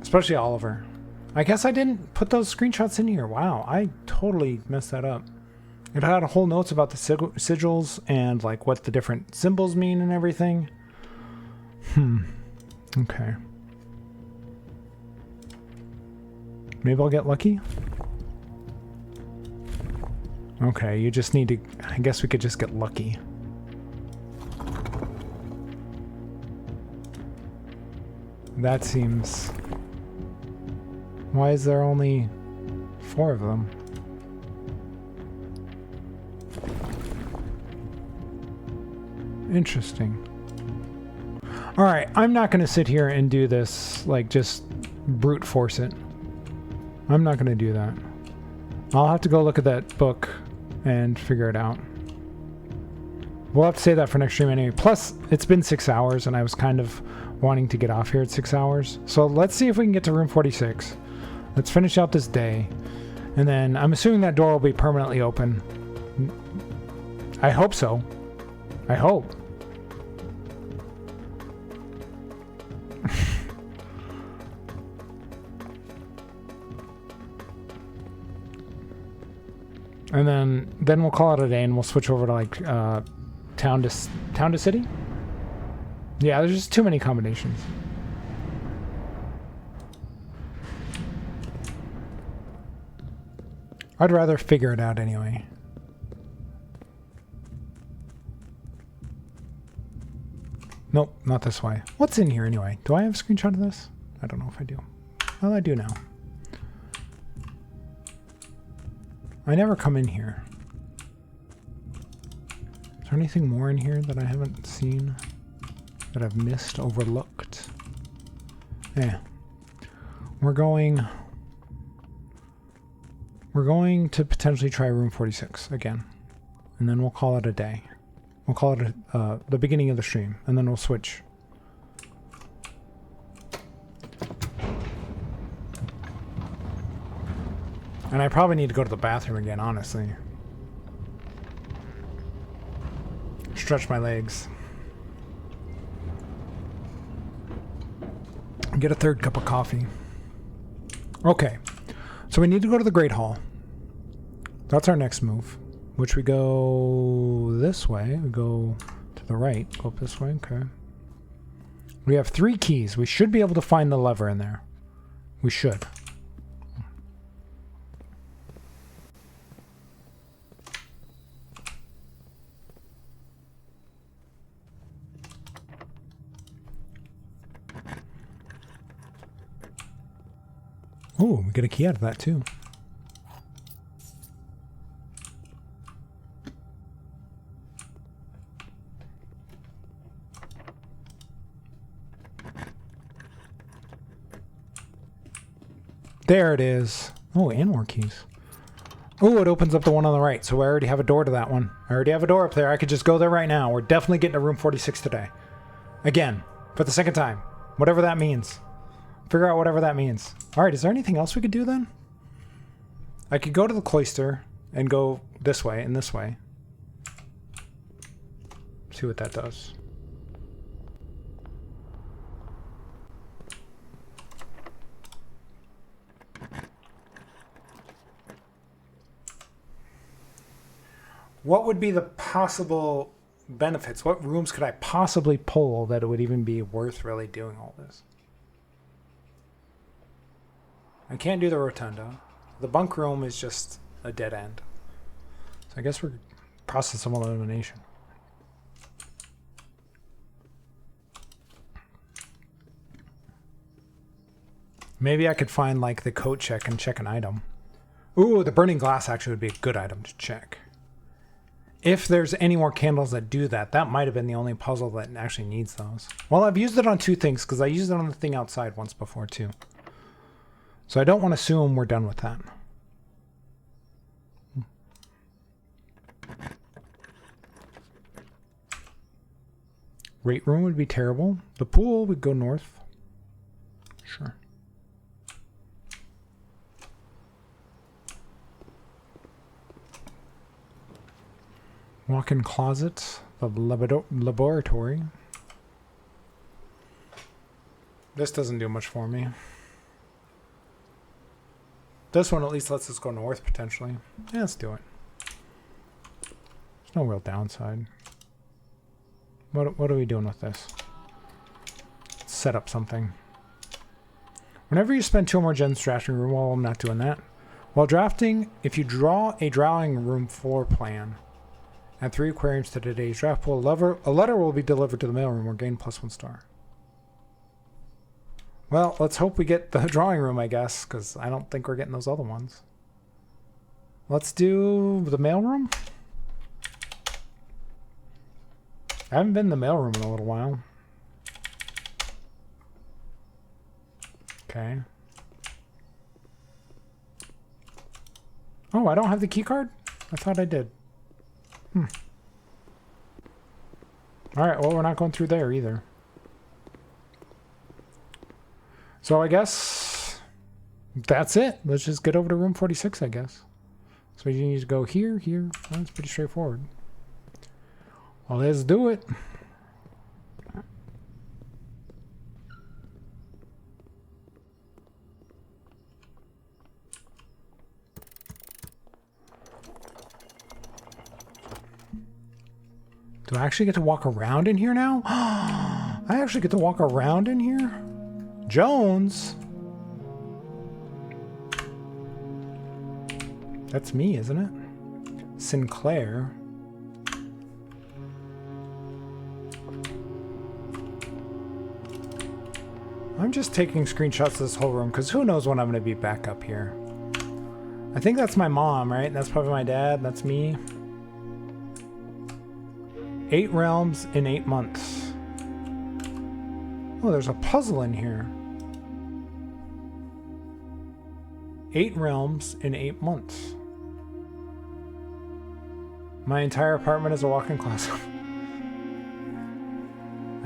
Speaker 1: Especially Oliver. I guess I didn't put those screenshots in here. Wow, I totally messed that up. It had a whole notes about the sigils and like what the different symbols mean and everything. Okay. Maybe I'll get lucky? Okay, you just need to... I guess we could just get lucky. That seems... Why is there only 4 of them? Interesting. Alright, I'm not going to sit here and do this, like, just brute force it. I'm not going to do that. I'll have to go look at that book and figure it out. We'll have to say that for next stream anyway. Plus, it's been 6 hours, and I was kind of wanting to get off here at 6 hours. So let's see if we can get to room 46. Let's finish out this day. And then I'm assuming that door will be permanently open. I hope so. I hope. And then we'll call it a day, and we'll switch over to like town to city. Yeah, there's just too many combinations. I'd rather figure it out anyway. Nope, not this way. What's in here anyway? Do I have a screenshot of this? I don't know if I do. Well, I do now. I never come in here. Is there anything more in here that I haven't seen? That I've missed, overlooked? Yeah. We're going to potentially try room 46 again. And then we'll call it a day. We'll call it the beginning of the stream. And then we'll switch. And I probably need to go to the bathroom again, honestly. Stretch my legs. Get a third cup of coffee. Okay. So we need to go to the Great Hall. That's our next move. Which we go this way. We go to the right. Go up this way. Okay. We have 3 keys. We should be able to find the lever in there. We should. Oh, we get a key out of that too. There it is. Oh, and more keys. Oh, it opens up the one on the right. So I already have a door to that one. I already have a door up there. I could just go there right now. We're definitely getting to room 46 today. Again, for the second time. Whatever that means. Figure out whatever that means. Alright, is there anything else we could do then? I could go to the cloister and go this way and this way. See what that does. What would be the possible benefits? What rooms could I possibly pull that it would even be worth really doing all this? I can't do the rotunda. The bunk room is just a dead end. So I guess we're process of elimination. Maybe I could find like the coat check and check an item. Ooh, the burning glass actually would be a good item to check. If there's any more candles that do that, that might have been the only puzzle that actually needs those. Well, I've used it on 2 things because I used it on the thing outside once before too. So I don't want to assume we're done with that. Rate room would be terrible. The pool would go north. Sure. Walk-in closet. The laboratory. This doesn't do much for me. This one at least lets us go north, potentially. Yeah, let's do it. There's no real downside. What are we doing with this? Let's set up something. Whenever you spend 2 or more gems drafting room, well, I'm not doing that. While drafting, if you draw a drawing room floor plan, add 3 aquariums to today's draft pool, a letter will be delivered to the mailroom or gain +1 star. Well, let's hope we get the drawing room, I guess, because I don't think we're getting those other ones. Let's do the mailroom. I haven't been in the mailroom in a little while. Okay. Oh, I don't have the key card? I thought I did. Alright, well, we're not going through there either. So I guess that's it. Let's just get over to room 46, I guess. So you need to go here, here. Well, that's pretty straightforward. Well, let's do it. Do I actually get to walk around in here now? I actually get to walk around in here? Jones? That's me, isn't it? Sinclair. I'm just taking screenshots of this whole room because who knows when I'm going to be back up here. I think that's my mom, right? That's probably my dad. That's me. 8 realms in 8 months. Oh, there's a puzzle in here. 8 realms in 8 months. My entire apartment is a walk-in closet.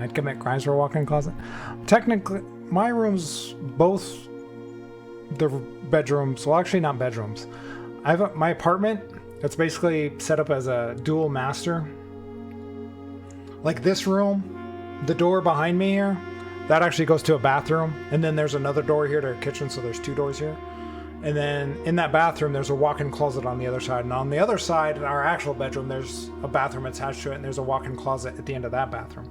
Speaker 1: I'd commit crimes for a walk-in closet. Technically, my rooms, both the bedrooms, well, actually not bedrooms. I have my apartment. It's basically set up as a dual master. Like this room, the door behind me here, that actually goes to a bathroom. And then there's another door here to a kitchen, so there's 2 doors here. And then in that bathroom, there's a walk-in closet on the other side. And on the other side, in our actual bedroom, there's a bathroom attached to it, and there's a walk-in closet at the end of that bathroom.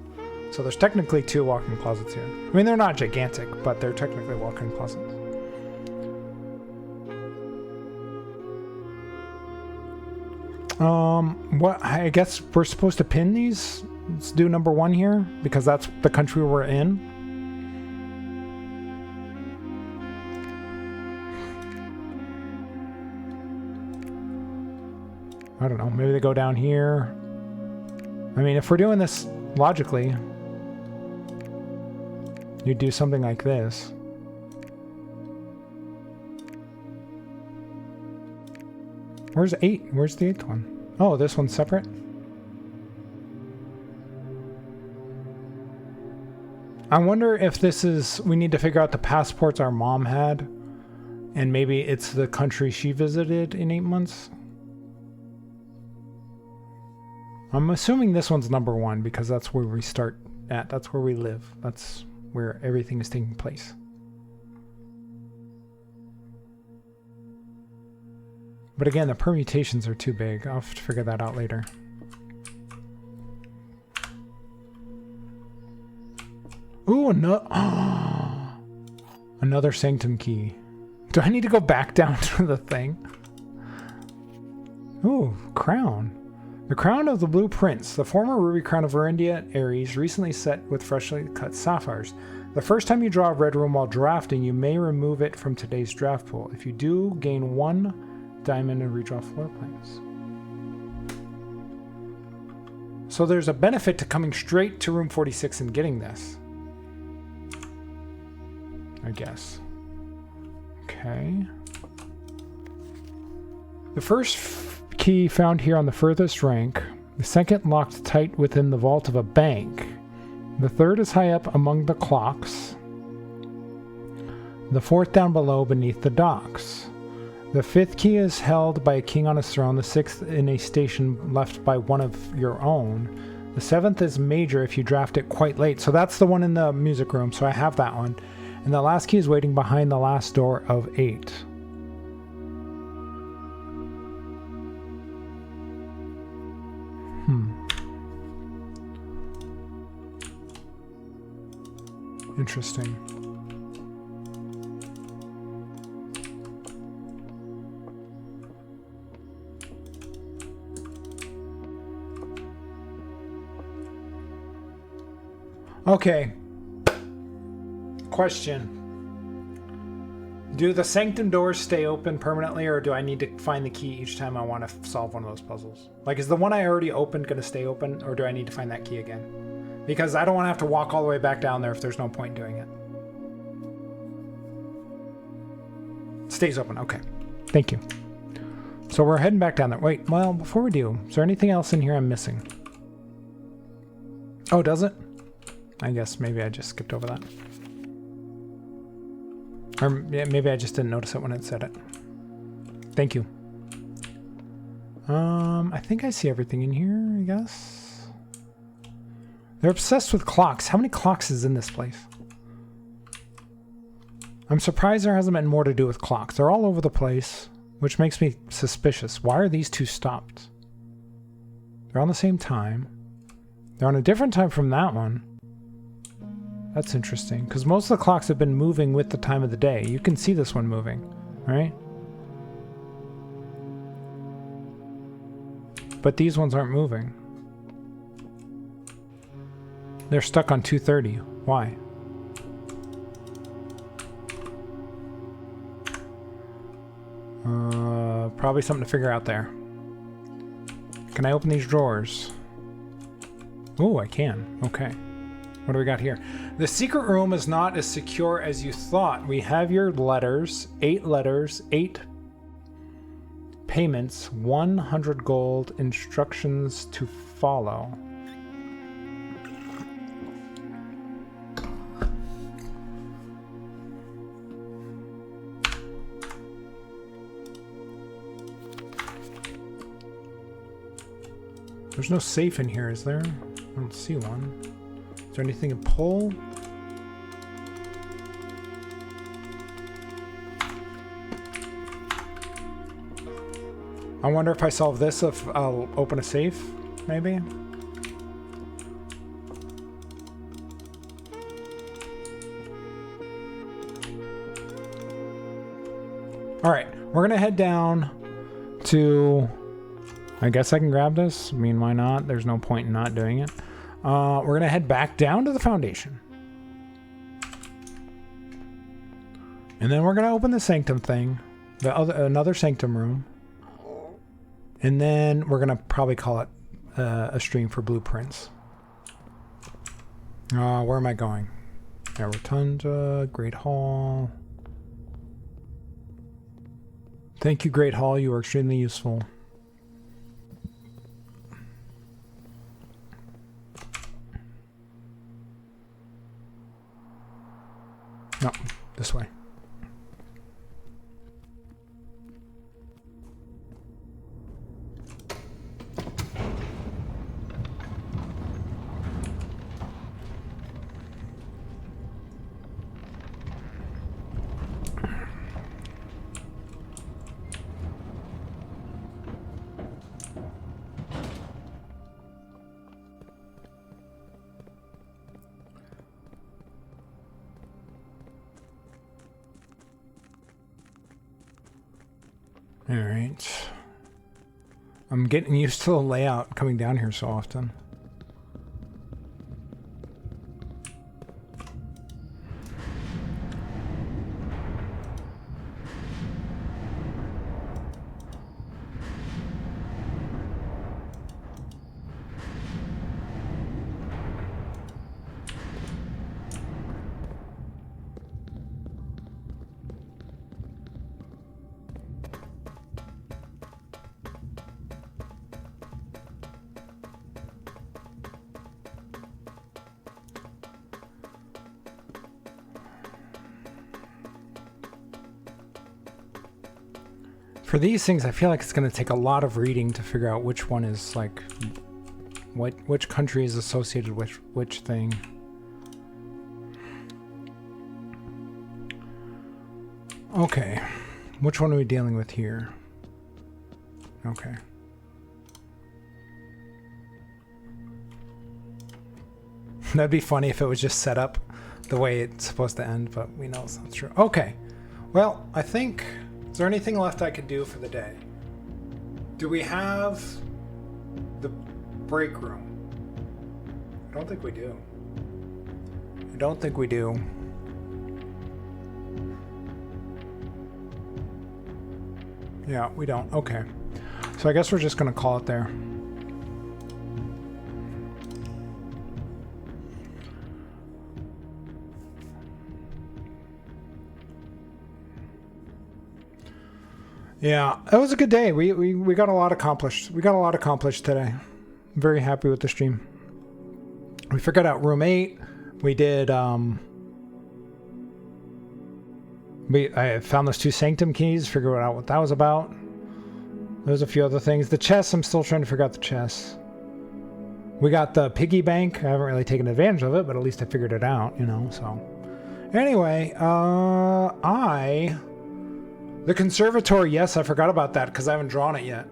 Speaker 1: So there's technically 2 walk-in closets here. I mean, they're not gigantic, but they're technically walk-in closets. What? I guess we're supposed to pin these. Let's do number 1 here, because that's the country we're in. I don't know, maybe they go down here. I mean, if we're doing this logically, you do something like this. Where's 8? Where's the 8th one? Oh, this one's separate? I wonder if this is... We need to figure out the passports our mom had. And maybe it's the country she visited in 8 months. I'm assuming this one's number 1 because that's where we start at. That's where we live. That's where everything is taking place. But again, the permutations are too big. I'll have to figure that out later. Ooh, another sanctum key. Do I need to go back down to the thing? Ooh, crown. The crown of the Blue Prince, the former ruby crown of Verindia Ares, recently set with freshly cut sapphires. The first time you draw a red room while drafting, you may remove it from today's draft pool. If you do, gain 1 diamond and redraw floor plans. So there's a benefit to coming straight to room 46 and getting this. I guess. Okay. The first key found here on the furthest rank. The second locked tight within the vault of a bank. The third is high up among the clocks. The fourth down below beneath the docks. The 5th key is held by a king on his throne. The 6th in a station left by one of your own. The 7th is major if you draft it quite late. So that's the one in the music room. So I have that one. And the last key is waiting behind the last door of 8. Interesting. Okay. Question. Do the sanctum doors stay open permanently, or do I need to find the key each time I want to solve one of those puzzles? Like, is the one I already opened going to stay open, or do I need to find that key again? Because I don't want to have to walk all the way back down there if there's no point in doing it. Stays open. Okay. Thank you. So we're heading back down there. Wait, well, before we do, is there anything else in here I'm missing? Oh, does it? I guess maybe I just skipped over that. Or yeah, maybe I just didn't notice it when it said it. Thank you. I think I see everything in here, I guess. They're obsessed with clocks. How many clocks is in this place? I'm surprised there hasn't been more to do with clocks. They're all over the place, which makes me suspicious. Why are these 2 stopped? They're on the same time. They're on a different time from that one. That's interesting, because most of the clocks have been moving with the time of the day. You can see this one moving, right? but these ones aren't moving. They're stuck on 230. Why? Probably something to figure out there. Can I open these drawers? Oh, I can. Okay. What do we got here? The secret room is not as secure as you thought. We have your letters, 8 letters, 8 payments, 100 gold, instructions to follow. There's no safe in here, is there? I don't see one. Is there anything to pull? I wonder if I solve this, if I'll open a safe, maybe? Alright, we're gonna head down to... I guess I can grab this. I mean, why not? There's no point in not doing it. We're going to head back down to the Foundation. And then we're going to open the Sanctum thing. Another Sanctum room. And then we're going to probably call it a stream for blueprints. Where am I going? Yeah, Rotunda, Great Hall. Thank you, Great Hall. You are extremely useful. No, this way. Alright. I'm getting used to the layout coming down here so often. For these things, I feel like it's going to take a lot of reading to figure out which one is like, which country is associated with which thing. Okay, which one are we dealing with here? Okay. That'd be funny if it was just set up the way it's supposed to end, but we know it's not true. Okay, well, I think... Is there anything left I could do for the day? Do we have the break room? I don't think we do. I don't think we do. Yeah, we don't. Okay. So I guess we're just going to call it there. Yeah, it was a good day. We got a lot accomplished. We got a lot accomplished today. I'm very happy with the stream. We figured out room 8. We did I found those 2 Sanctum keys, figured out what that was about. There's a few other things. The chess, I'm still trying to figure out the chess. We got the piggy bank. I haven't really taken advantage of it, but at least I figured it out, you know, so. Anyway, the conservatory, yes, I forgot about that because I haven't drawn it yet.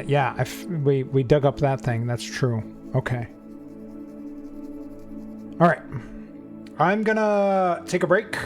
Speaker 1: Yeah, we dug up that thing. That's true. Okay. All right. I'm gonna take a break.